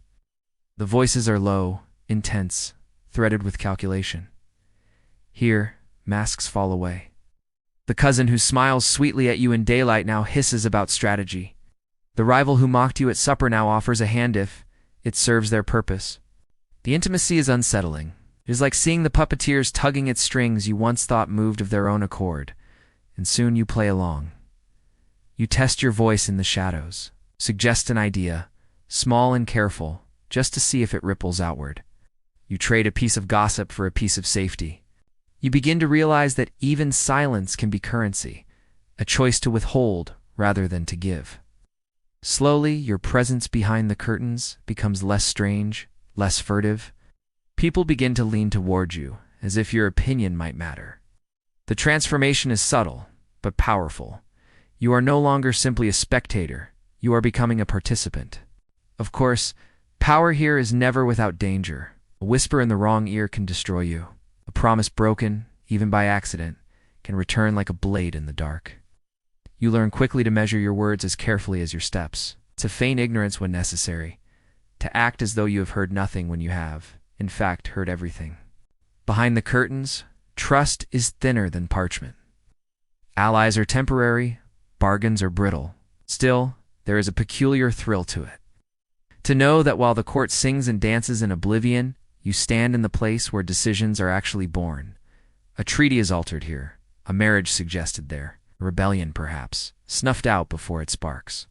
The voices are low, intense, threaded with calculation. Here, masks fall away. The cousin who smiles sweetly at you in daylight now hisses about strategy. The rival who mocked you at supper now offers a hand if it serves their purpose. The intimacy is unsettling. It is like seeing the puppeteers tugging at strings you once thought moved of their own accord, and soon you play along. You test your voice in the shadows, suggest an idea, small and careful, just to see if it ripples outward. You trade a piece of gossip for a piece of safety. You begin to realize that even silence can be currency, a choice to withhold rather than to give. Slowly, your presence behind the curtains becomes less strange, less furtive. People begin to lean toward you, as if your opinion might matter. The transformation is subtle, but powerful. You are no longer simply a spectator, you are becoming a participant. Of course, power here is never without danger. A whisper in the wrong ear can destroy you. A promise broken, even by accident, can return like a blade in the dark. You learn quickly to measure your words as carefully as your steps, to feign ignorance when necessary, to act as though you have heard nothing when you have, in fact, heard everything. Behind the curtains, trust is thinner than parchment. Allies are temporary, bargains are brittle. Still, there is a peculiar thrill to it. To know that while the court sings and dances in oblivion, you stand in the place where decisions are actually born. A treaty is altered here, a marriage suggested there, a rebellion perhaps, snuffed out before it sparks.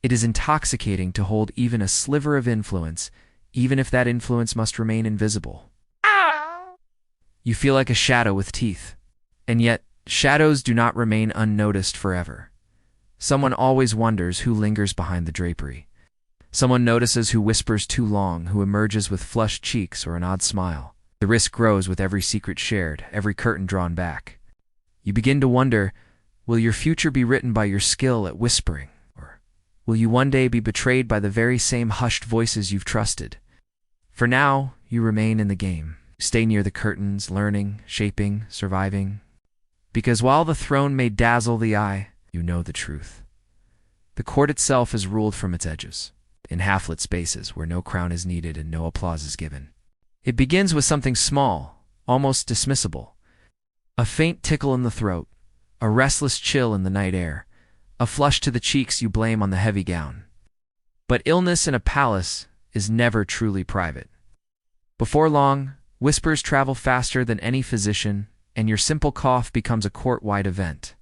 It is intoxicating to hold even a sliver of influence, even if that influence must remain invisible. You feel like a shadow with teeth, and yet shadows do not remain unnoticed forever. Someone always wonders who lingers behind the drapery. Someone notices who whispers too long, who emerges with flushed cheeks or an odd smile. The risk grows with every secret shared, every curtain drawn back. You begin to wonder, will your future be written by your skill at whispering? Or will you one day be betrayed by the very same hushed voices you've trusted? For now, you remain in the game. Stay near the curtains, learning, shaping, surviving. Because while the throne may dazzle the eye, you know the truth. The court itself is ruled from its edges, in half-lit spaces where no crown is needed and no applause is given. It begins with something small, almost dismissible. A faint tickle in the throat, a restless chill in the night air, a flush to the cheeks you blame on the heavy gown. But illness in a palace is never truly private. Before long, whispers travel faster than any physician, and your simple cough becomes a court-wide event.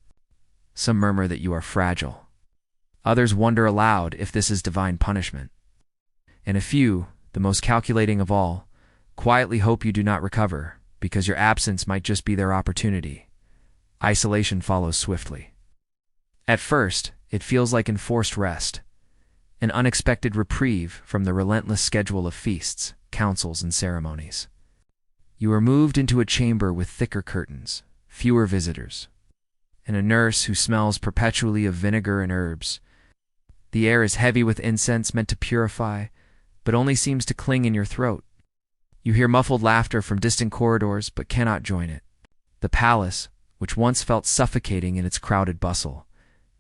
Some murmur that you are fragile. Others wonder aloud if this is divine punishment. And a few, the most calculating of all, quietly hope you do not recover, because your absence might just be their opportunity. Isolation follows swiftly. At first, it feels like enforced rest, an unexpected reprieve from the relentless schedule of feasts, councils, and ceremonies. You are moved into a chamber with thicker curtains, fewer visitors, and a nurse who smells perpetually of vinegar and herbs. The air is heavy with incense meant to purify, but only seems to cling in your throat. You hear muffled laughter from distant corridors, but cannot join it. The palace, which once felt suffocating in its crowded bustle,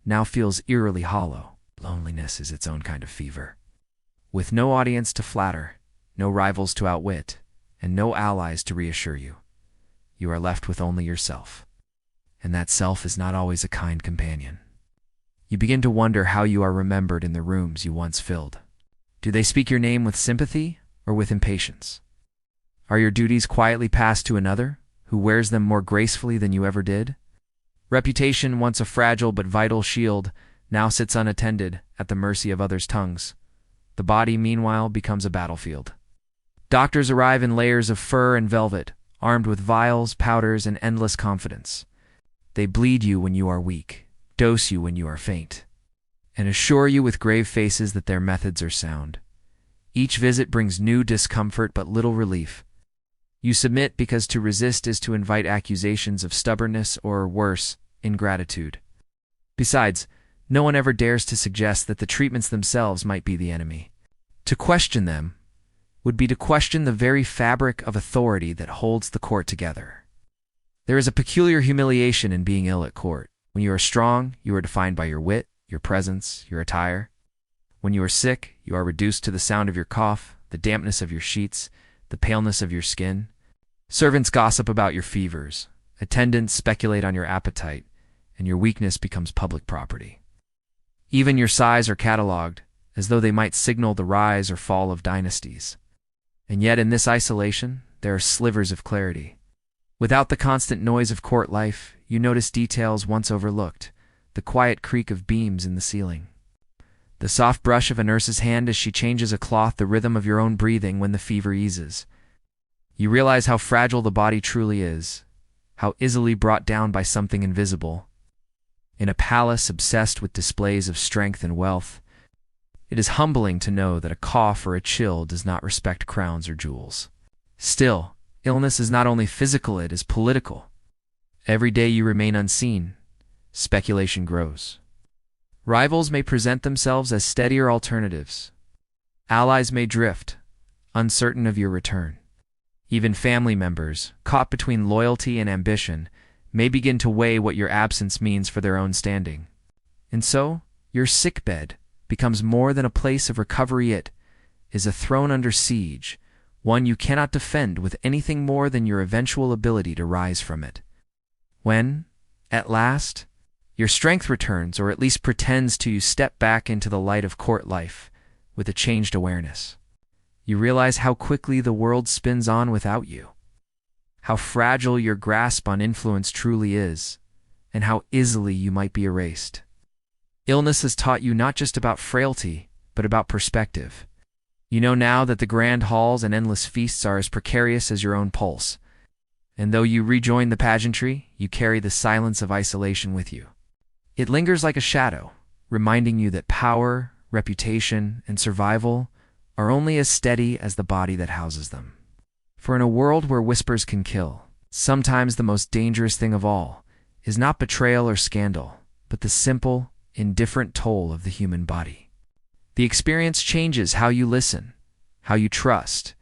now feels eerily hollow. Loneliness is its own kind of fever. With no audience to flatter, no rivals to outwit, and no allies to reassure you, you are left with only yourself. And that self is not always a kind companion. You begin to wonder how you are remembered in the rooms you once filled. Do they speak your name with sympathy or with impatience? Are your duties quietly passed to another, who wears them more gracefully than you ever did? Reputation, once a fragile but vital shield, now sits unattended, at the mercy of others' tongues. The body, meanwhile, becomes a battlefield. Doctors arrive in layers of fur and velvet, armed with vials, powders, and endless confidence. They bleed you when you are weak, dose you when you are faint, and assure you with grave faces that their methods are sound. Each visit brings new discomfort but little relief. You submit because to resist is to invite accusations of stubbornness or, worse, ingratitude. Besides, no one ever dares to suggest that the treatments themselves might be the enemy. To question them would be to question the very fabric of authority that holds the court together. There is a peculiar humiliation in being ill at court. When you are strong, you are defined by your wit, your presence, your attire. When you are sick, you are reduced to the sound of your cough, the dampness of your sheets, the paleness of your skin. Servants gossip about your fevers. Attendants speculate on your appetite, and your weakness becomes public property. Even your sighs are catalogued, as though they might signal the rise or fall of dynasties. And yet in this isolation, there are slivers of clarity. Without the constant noise of court life, you notice details once overlooked, the quiet creak of beams in the ceiling, the soft brush of a nurse's hand as she changes a cloth, the rhythm of your own breathing when the fever eases. You realize how fragile the body truly is, how easily brought down by something invisible. In a palace obsessed with displays of strength and wealth, it is humbling to know that a cough or a chill does not respect crowns or jewels. Still, illness is not only physical, it is political. Every day you remain unseen, speculation grows. Rivals may present themselves as steadier alternatives. Allies may drift, uncertain of your return. Even family members, caught between loyalty and ambition, may begin to weigh what your absence means for their own standing. And so, your sickbed becomes more than a place of recovery. It is a throne under siege, one you cannot defend with anything more than your eventual ability to rise from it. When, at last, your strength returns, or at least pretends to, you step back into the light of court life with a changed awareness. You realize how quickly the world spins on without you, how fragile your grasp on influence truly is, and how easily you might be erased. Illness has taught you not just about frailty, but about perspective. You know now that the grand halls and endless feasts are as precarious as your own pulse, and though you rejoin the pageantry, you carry the silence of isolation with you. It lingers like a shadow, reminding you that power, reputation, and survival are only as steady as the body that houses them. For in a world where whispers can kill, sometimes the most dangerous thing of all is not betrayal or scandal, but the simple, indifferent toll of the human body. The experience changes how you listen, how you trust,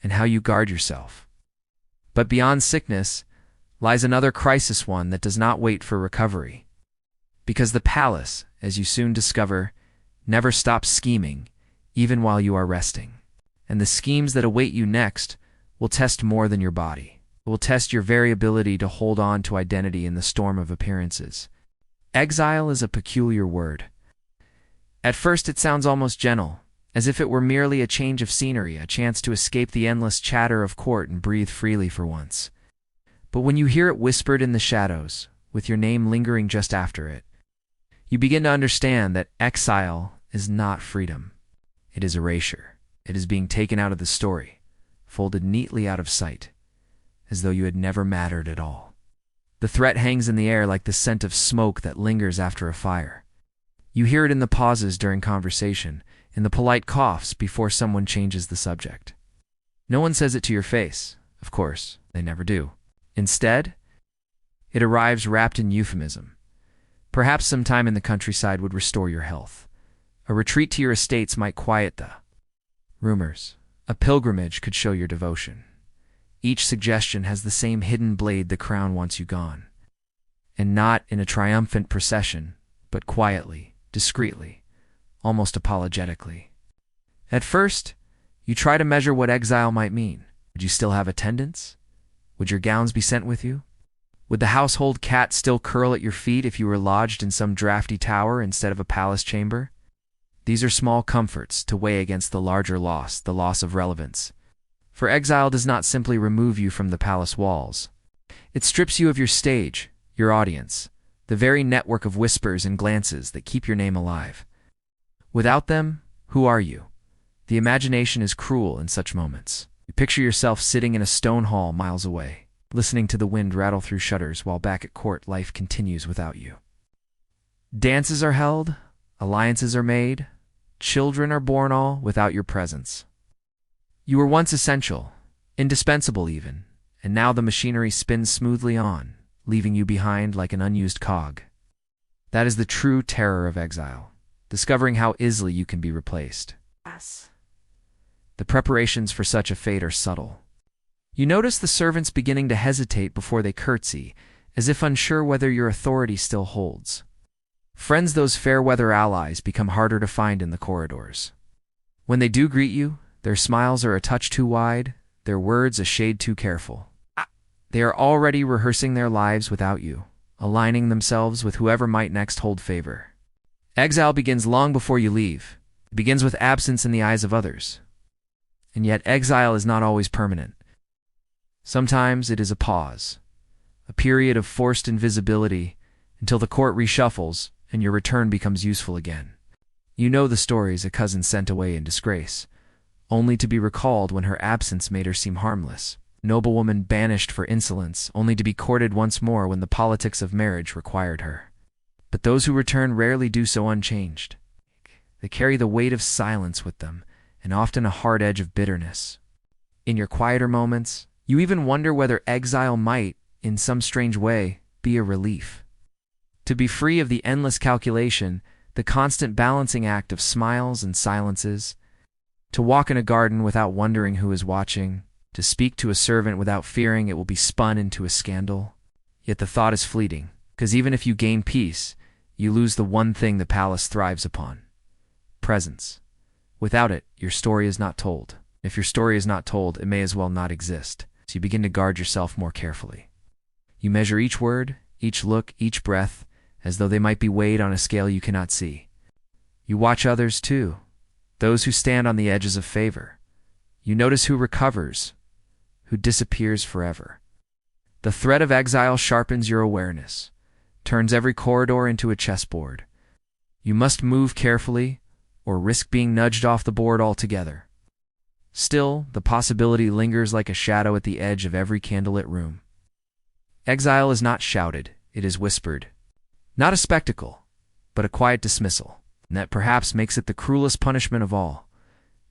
and how you guard yourself. But beyond sickness lies another crisis, one that does not wait for recovery. Because the palace, as you soon discover, never stops scheming, even while you are resting. And the schemes that await you next will test more than your body. It will test your very ability to hold on to identity in the storm of appearances. Exile is a peculiar word. At first it sounds almost gentle, as if it were merely a change of scenery, a chance to escape the endless chatter of court and breathe freely for once. But when you hear it whispered in the shadows, with your name lingering just after it, you begin to understand that exile is not freedom. It is erasure. It is being taken out of the story, folded neatly out of sight, as though you had never mattered at all. The threat hangs in the air like the scent of smoke that lingers after a fire. You hear it in the pauses during conversation, in the polite coughs before someone changes the subject. No one says it to your face, of course, they never do. Instead, it arrives wrapped in euphemism. Perhaps some time in the countryside would restore your health. A retreat to your estates might quiet the rumors. A pilgrimage could show your devotion. Each suggestion has the same hidden blade the crown wants you gone. And not in a triumphant procession, but quietly, discreetly, almost apologetically. At first, you try to measure what exile might mean. Would you still have attendants? Would your gowns be sent with you? Would the household cat still curl at your feet if you were lodged in some drafty tower instead of a palace chamber? These are small comforts to weigh against the larger loss, the loss of relevance. For exile does not simply remove you from the palace walls. It strips you of your stage, your audience, the very network of whispers and glances that keep your name alive. Without them, who are you? The imagination is cruel in such moments. You picture yourself sitting in a stone hall miles away, listening to the wind rattle through shutters while back at court life continues without you. Dances are held, alliances are made, children are born all without your presence. You were once essential, indispensable even, and now the machinery spins smoothly on, leaving you behind like an unused cog. That is the true terror of exile, discovering how easily you can be replaced. Yes. The preparations for such a fate are subtle. You notice the servants beginning to hesitate before they curtsy, as if unsure whether your authority still holds. Friends, those fair-weather allies, become harder to find in the corridors. When they do greet you, their smiles are a touch too wide, their words a shade too careful. They are already rehearsing their lives without you, aligning themselves with whoever might next hold favor. Exile begins long before you leave. It begins with absence in the eyes of others. And yet exile is not always permanent. Sometimes it is a pause, a period of forced invisibility, until the court reshuffles and your return becomes useful again. You know the stories: a cousin sent away in disgrace, only to be recalled when her absence made her seem harmless. Noblewoman banished for insolence, only to be courted once more when the politics of marriage required her. But those who return rarely do so unchanged. They carry the weight of silence with them, and often a hard edge of bitterness. In your quieter moments, you even wonder whether exile might, in some strange way, be a relief. To be free of the endless calculation, the constant balancing act of smiles and silences, to walk in a garden without wondering who is watching, to speak to a servant without fearing it will be spun into a scandal. Yet the thought is fleeting, because even if you gain peace, you lose the one thing the palace thrives upon: presence. Without it, your story is not told. If your story is not told, it may as well not exist, so you begin to guard yourself more carefully. You measure each word, each look, each breath, as though they might be weighed on a scale you cannot see. You watch others too, those who stand on the edges of favor. You notice who recovers, who disappears forever. The threat of exile sharpens your awareness, turns every corridor into a chessboard. You must move carefully, or risk being nudged off the board altogether. Still, the possibility lingers like a shadow at the edge of every candlelit room. Exile is not shouted, it is whispered. Not a spectacle, but a quiet dismissal, and that perhaps makes it the cruelest punishment of all.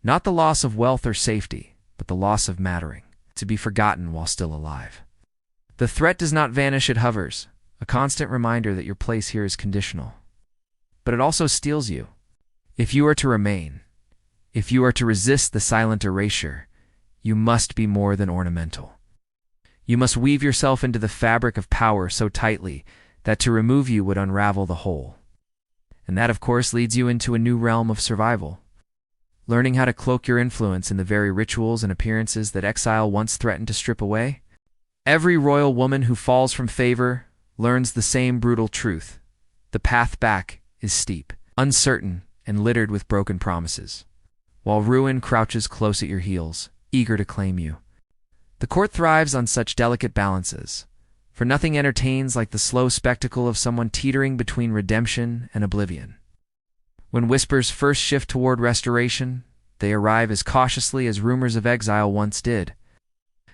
Not the loss of wealth or safety, but the loss of mattering, to be forgotten while still alive. The threat does not vanish, it hovers, a constant reminder that your place here is conditional. But it also steals you. If you are to remain, if you are to resist the silent erasure, you must be more than ornamental. You must weave yourself into the fabric of power so tightly that to remove you would unravel the whole. And that, of course, leads you into a new realm of survival. Learning how to cloak your influence in the very rituals and appearances that exile once threatened to strip away. Every royal woman who falls from favor learns the same brutal truth. The path back is steep, uncertain, and littered with broken promises, while ruin crouches close at your heels, eager to claim you. The court thrives on such delicate balances, for nothing entertains like the slow spectacle of someone teetering between redemption and oblivion. When whispers first shift toward restoration, they arrive as cautiously as rumors of exile once did.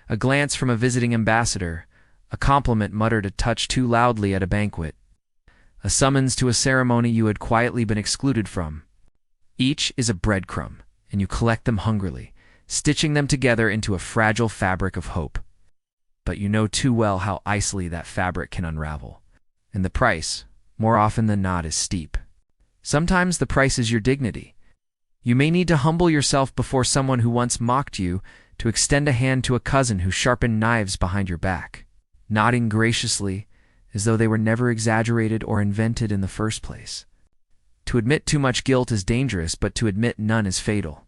A glance from a visiting ambassador, a compliment muttered a touch too loudly at a banquet, a summons to a ceremony you had quietly been excluded from. Each is a breadcrumb, and you collect them hungrily, stitching them together into a fragile fabric of hope. But you know too well how easily that fabric can unravel, and the price, more often than not, is steep. Sometimes the price is your dignity. You may need to humble yourself before someone who once mocked you, to extend a hand to a cousin who sharpened knives behind your back, nodding graciously as though they were never exaggerated or invented in the first place. To admit too much guilt is dangerous, but to admit none is fatal.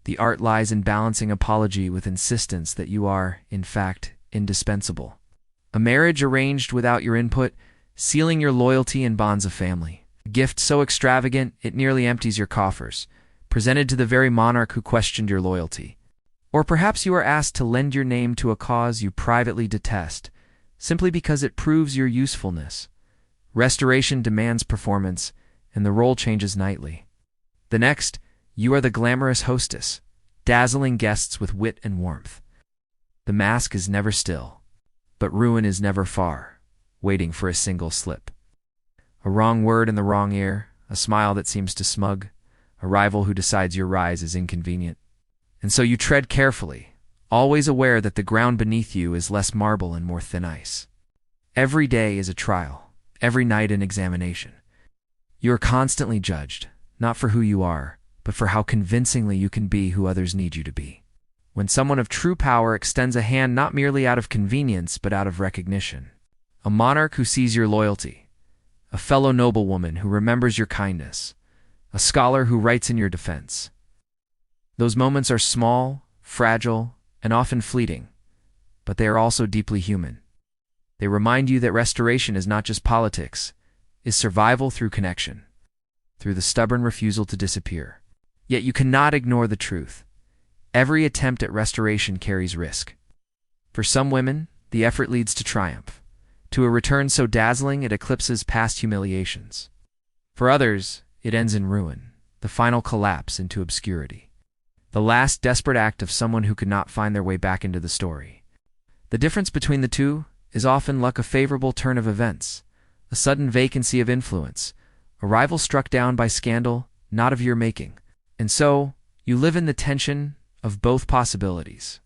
The art lies in balancing apology with insistence that you are, in fact, indispensable. A marriage arranged without your input, sealing your loyalty in bonds of family. A gift so extravagant it nearly empties your coffers, presented to the very monarch who questioned your loyalty. Or perhaps you are asked to lend your name to a cause you privately detest, simply because it proves your usefulness. Restoration demands performance, and the role changes nightly. The next, you are the glamorous hostess, dazzling guests with wit and warmth. The mask is never still. But ruin is never far, waiting for a single slip. A wrong word in the wrong ear, a smile that seems to smug, a rival who decides your rise is inconvenient. And so you tread carefully, always aware that the ground beneath you is less marble and more thin ice. Every day is a trial, every night an examination. You are constantly judged, not for who you are, but for how convincingly you can be who others need you to be. When someone of true power extends a hand not merely out of convenience but out of recognition. A monarch who sees your loyalty, a fellow noblewoman who remembers your kindness, a scholar who writes in your defense. Those moments are small, fragile, and often fleeting, but they are also deeply human. They remind you that restoration is not just politics, is survival through connection, through the stubborn refusal to disappear. Yet you cannot ignore the truth. Every attempt at restoration carries risk. For some women, the effort leads to triumph, to a return so dazzling it eclipses past humiliations. For others, it ends in ruin, the final collapse into obscurity. The last desperate act of someone who could not find their way back into the story. The difference between the two is often like a favorable turn of events, a sudden vacancy of influence, a rival struck down by scandal, not of your making. And so, you live in the tension of both possibilities,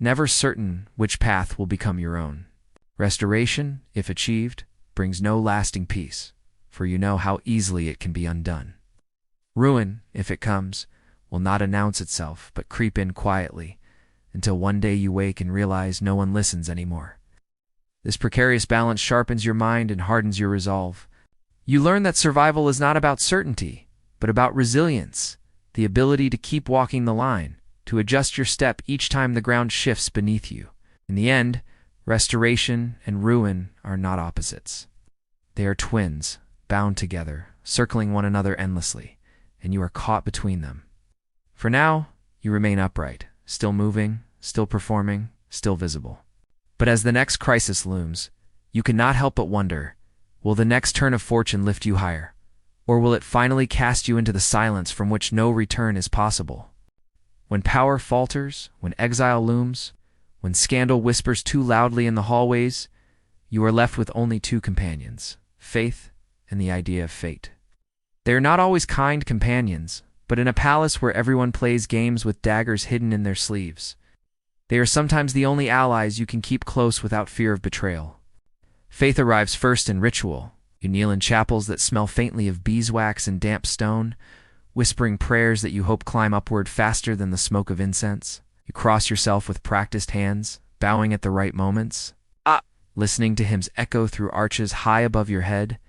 never certain which path will become your own. Restoration, if achieved, brings no lasting peace, for you know how easily it can be undone. Ruin, if it comes, will not announce itself but creep in quietly, until one day you wake and realize no one listens anymore. This precarious balance sharpens your mind and hardens your resolve. You learn that survival is not about certainty, but about resilience, the ability to keep walking the line, to adjust your step each time the ground shifts beneath you. In the end, restoration and ruin are not opposites. They are twins, bound together, circling one another endlessly, and you are caught between them. For now, you remain upright, still moving, still performing, still visible. But as the next crisis looms, you cannot help but wonder, will the next turn of fortune lift you higher? Or will it finally cast you into the silence from which no return is possible? When power falters, when exile looms, when scandal whispers too loudly in the hallways, you are left with only two companions, faith and the idea of fate. They are not always kind companions, but in a palace where everyone plays games with daggers hidden in their sleeves, they are sometimes the only allies you can keep close without fear of betrayal. Faith arrives first in ritual. You kneel in chapels that smell faintly of beeswax and damp stone, whispering prayers that you hope climb upward faster than the smoke of incense. You cross yourself with practiced hands, bowing at the right moments, listening to hymns echo through arches high above your head.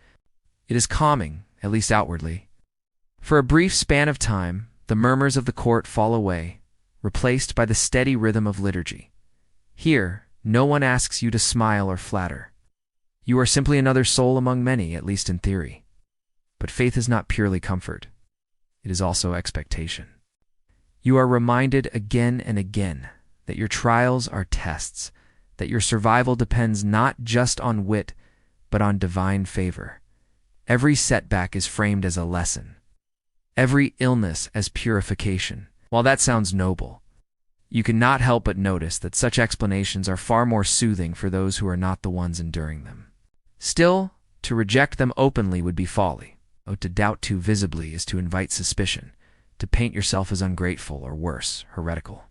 It is calming, at least outwardly. For a brief span of time, the murmurs of the court fall away, replaced by the steady rhythm of liturgy. Here, no one asks you to smile or flatter. You are simply another soul among many, at least in theory. But faith is not purely comfort. It is also expectation. You are reminded again and again that your trials are tests, that your survival depends not just on wit, but on divine favor. Every setback is framed as a lesson, every illness as purification. While that sounds noble, you cannot help but notice that such explanations are far more soothing for those who are not the ones enduring them. Still, to reject them openly would be folly. To doubt too visibly is to invite suspicion, to paint yourself as ungrateful or worse, heretical.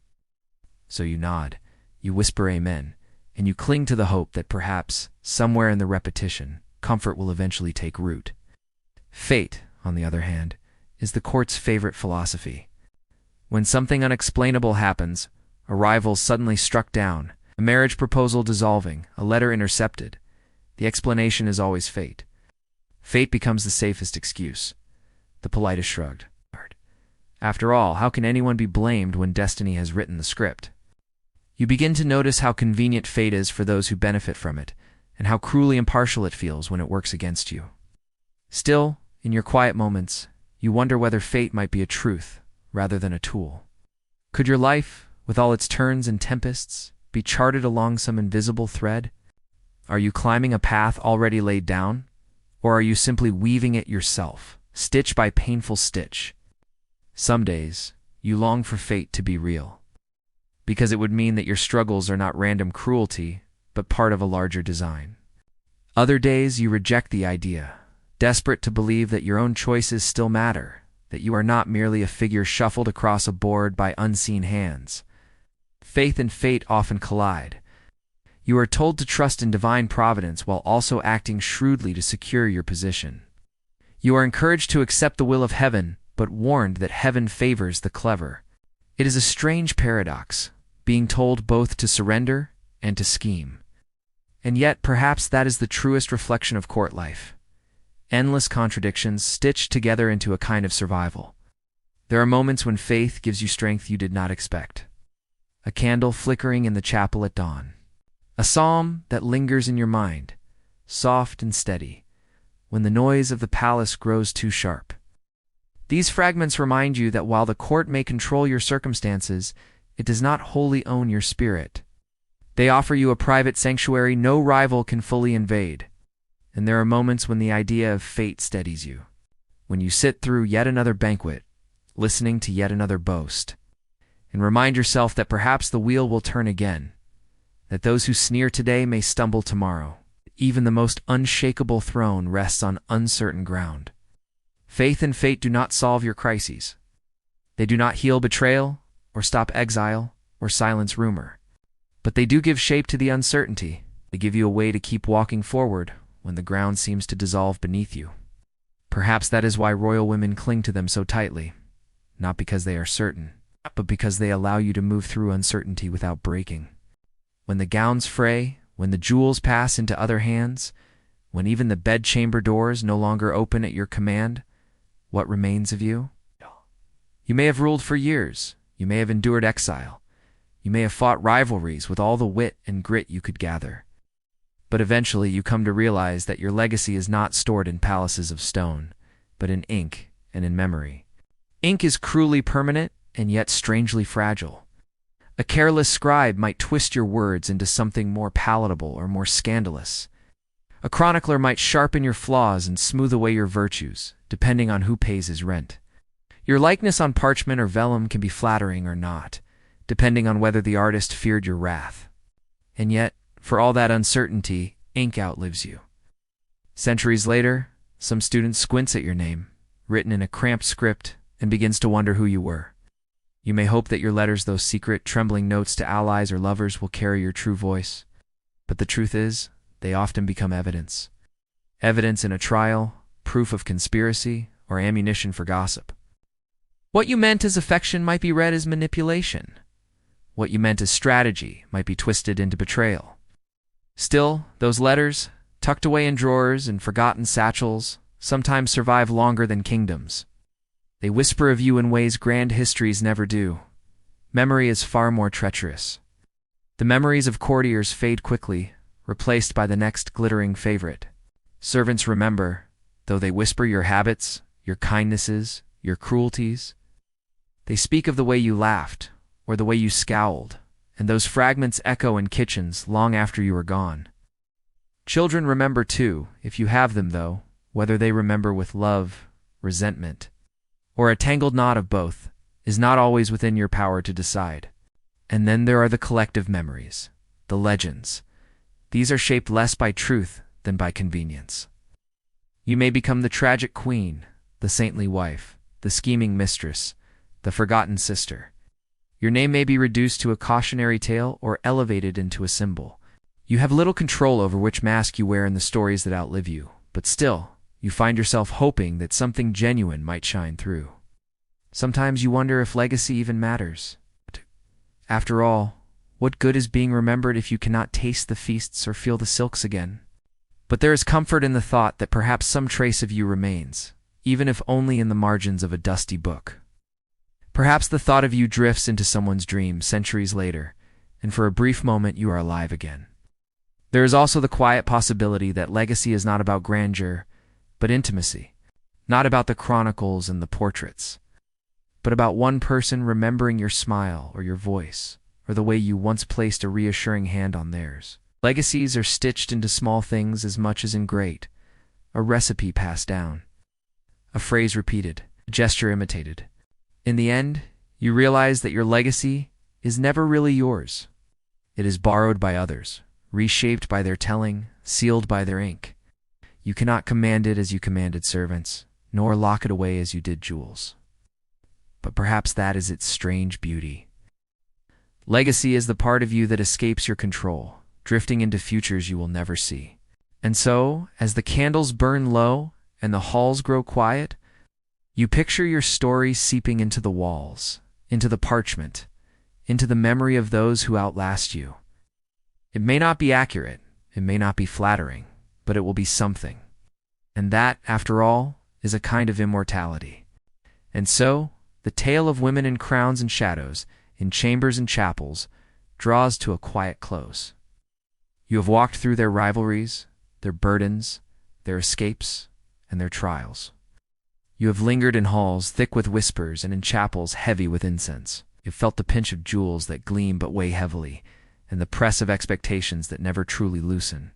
So you nod, you whisper amen, and you cling to the hope that perhaps, somewhere in the repetition, comfort will eventually take root. Fate, on the other hand, is the court's favorite philosophy. When something unexplainable happens, a rival suddenly struck down, a marriage proposal dissolving, a letter intercepted, the explanation is always fate. Fate becomes the safest excuse. The politest shrugged. After all, how can anyone be blamed when destiny has written the script? You begin to notice how convenient fate is for those who benefit from it, and how cruelly impartial it feels when it works against you. Still, in your quiet moments, you wonder whether fate might be a truth rather than a tool. Could your life, with all its turns and tempests, be charted along some invisible thread? Are you climbing a path already laid down? Or are you simply weaving it yourself, stitch by painful stitch? Some days, you long for fate to be real, because it would mean that your struggles are not random cruelty, but but part of a larger design. Other days you reject the idea, desperate to believe that your own choices still matter, that you are not merely a figure shuffled across a board by unseen hands. Faith and fate often collide. You are told to trust in divine providence while also acting shrewdly to secure your position. You are encouraged to accept the will of heaven, but warned that heaven favors the clever. It is a strange paradox, being told both to surrender and to scheme. And yet, perhaps that is the truest reflection of court life. Endless contradictions stitched together into a kind of survival. There are moments when faith gives you strength you did not expect. A candle flickering in the chapel at dawn. A psalm that lingers in your mind, soft and steady, when the noise of the palace grows too sharp. These fragments remind you that while the court may control your circumstances, it does not wholly own your spirit. They offer you a private sanctuary no rival can fully invade. And there are moments when the idea of fate steadies you, when you sit through yet another banquet, listening to yet another boast, and remind yourself that perhaps the wheel will turn again, that those who sneer today may stumble tomorrow. Even the most unshakable throne rests on uncertain ground. Faith and fate do not solve your crises. They do not heal betrayal, or stop exile, or silence rumor. But they do give shape to the uncertainty. They give you a way to keep walking forward when the ground seems to dissolve beneath you. Perhaps that is why royal women cling to them so tightly, not because they are certain, but because they allow you to move through uncertainty without breaking. When the gowns fray, when the jewels pass into other hands, when even the bedchamber doors no longer open at your command, what remains of you? You may have ruled for years. You may have endured exile. You may have fought rivalries with all the wit and grit you could gather. But eventually you come to realize that your legacy is not stored in palaces of stone, but in ink and in memory. Ink is cruelly permanent and yet strangely fragile. A careless scribe might twist your words into something more palatable or more scandalous. A chronicler might sharpen your flaws and smooth away your virtues, depending on who pays his rent. Your likeness on parchment or vellum can be flattering or not, depending on whether the artist feared your wrath. And yet, for all that uncertainty, ink outlives you. Centuries later, some student squints at your name, written in a cramped script, and begins to wonder who you were. You may hope that your letters, those secret, trembling notes to allies or lovers, will carry your true voice. But the truth is, they often become evidence. Evidence in a trial, proof of conspiracy, or ammunition for gossip. What you meant as affection might be read as manipulation. What you meant as strategy might be twisted into betrayal. Still, those letters, tucked away in drawers and forgotten satchels, sometimes survive longer than kingdoms. They whisper of you in ways grand histories never do. Memory is far more treacherous. The memories of courtiers fade quickly, replaced by the next glittering favorite. Servants remember, though they whisper your habits, your kindnesses, your cruelties. They speak of the way you laughed, or the way you scowled, and those fragments echo in kitchens long after you are gone. Children remember too, if you have them though, whether they remember with love, resentment, or a tangled knot of both, is not always within your power to decide. And then there are the collective memories, the legends. These are shaped less by truth than by convenience. You may become the tragic queen, the saintly wife, the scheming mistress, the forgotten sister. Your name may be reduced to a cautionary tale or elevated into a symbol. You have little control over which mask you wear in the stories that outlive you, but still, you find yourself hoping that something genuine might shine through. Sometimes you wonder if legacy even matters. After all, what good is being remembered if you cannot taste the feasts or feel the silks again? But there is comfort in the thought that perhaps some trace of you remains, even if only in the margins of a dusty book. Perhaps the thought of you drifts into someone's dream centuries later, and for a brief moment you are alive again. There is also the quiet possibility that legacy is not about grandeur, but intimacy, not about the chronicles and the portraits, but about one person remembering your smile or your voice, or the way you once placed a reassuring hand on theirs. Legacies are stitched into small things as much as in great, a recipe passed down, a phrase repeated, a gesture imitated. In the end, you realize that your legacy is never really yours. It is borrowed by others, reshaped by their telling, sealed by their ink. You cannot command it as you commanded servants, nor lock it away as you did jewels. But perhaps that is its strange beauty. Legacy is the part of you that escapes your control, drifting into futures you will never see. And so, as the candles burn low and the halls grow quiet, you picture your story seeping into the walls, into the parchment, into the memory of those who outlast you. It may not be accurate, it may not be flattering, but it will be something. And that, after all, is a kind of immortality. And so, the tale of women in crowns and shadows, in chambers and chapels, draws to a quiet close. You have walked through their rivalries, their burdens, their escapes, and their trials. You have lingered in halls thick with whispers and in chapels heavy with incense. You have felt the pinch of jewels that gleam but weigh heavily, and the press of expectations that never truly loosen.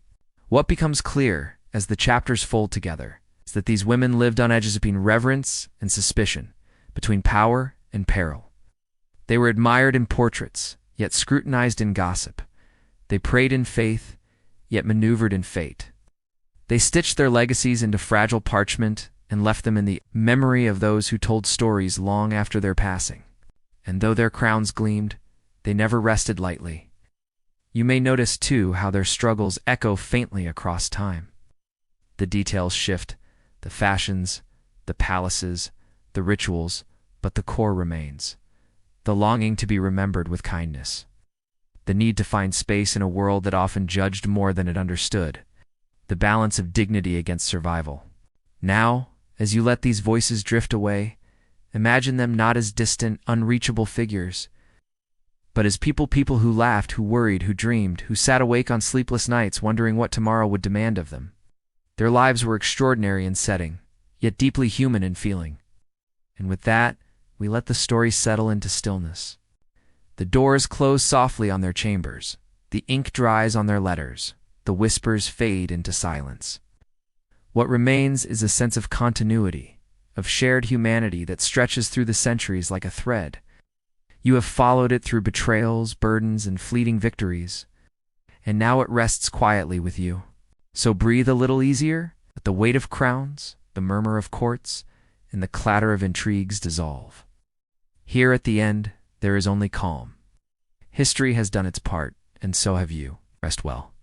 What becomes clear, as the chapters fold together, is that these women lived on edges between reverence and suspicion, between power and peril. They were admired in portraits, yet scrutinized in gossip. They prayed in faith, yet maneuvered in fate. They stitched their legacies into fragile parchment and left them in the memory of those who told stories long after their passing. And though their crowns gleamed, they never rested lightly. You may notice, too, how their struggles echo faintly across time. The details shift, the fashions, the palaces, the rituals, but the core remains. The longing to be remembered with kindness. The need to find space in a world that often judged more than it understood. The balance of dignity against survival. Now, as you let these voices drift away, imagine them not as distant, unreachable figures, but as people who laughed, who worried, who dreamed, who sat awake on sleepless nights wondering what tomorrow would demand of them. Their lives were extraordinary in setting, yet deeply human in feeling. And with that, we let the story settle into stillness. The doors close softly on their chambers, the ink dries on their letters, the whispers fade into silence. What remains is a sense of continuity, of shared humanity that stretches through the centuries like a thread. You have followed it through betrayals, burdens, and fleeting victories, and now it rests quietly with you. So breathe a little easier, let the weight of crowns, the murmur of courts, and the clatter of intrigues dissolve. Here at the end, there is only calm. History has done its part, and so have you. Rest well.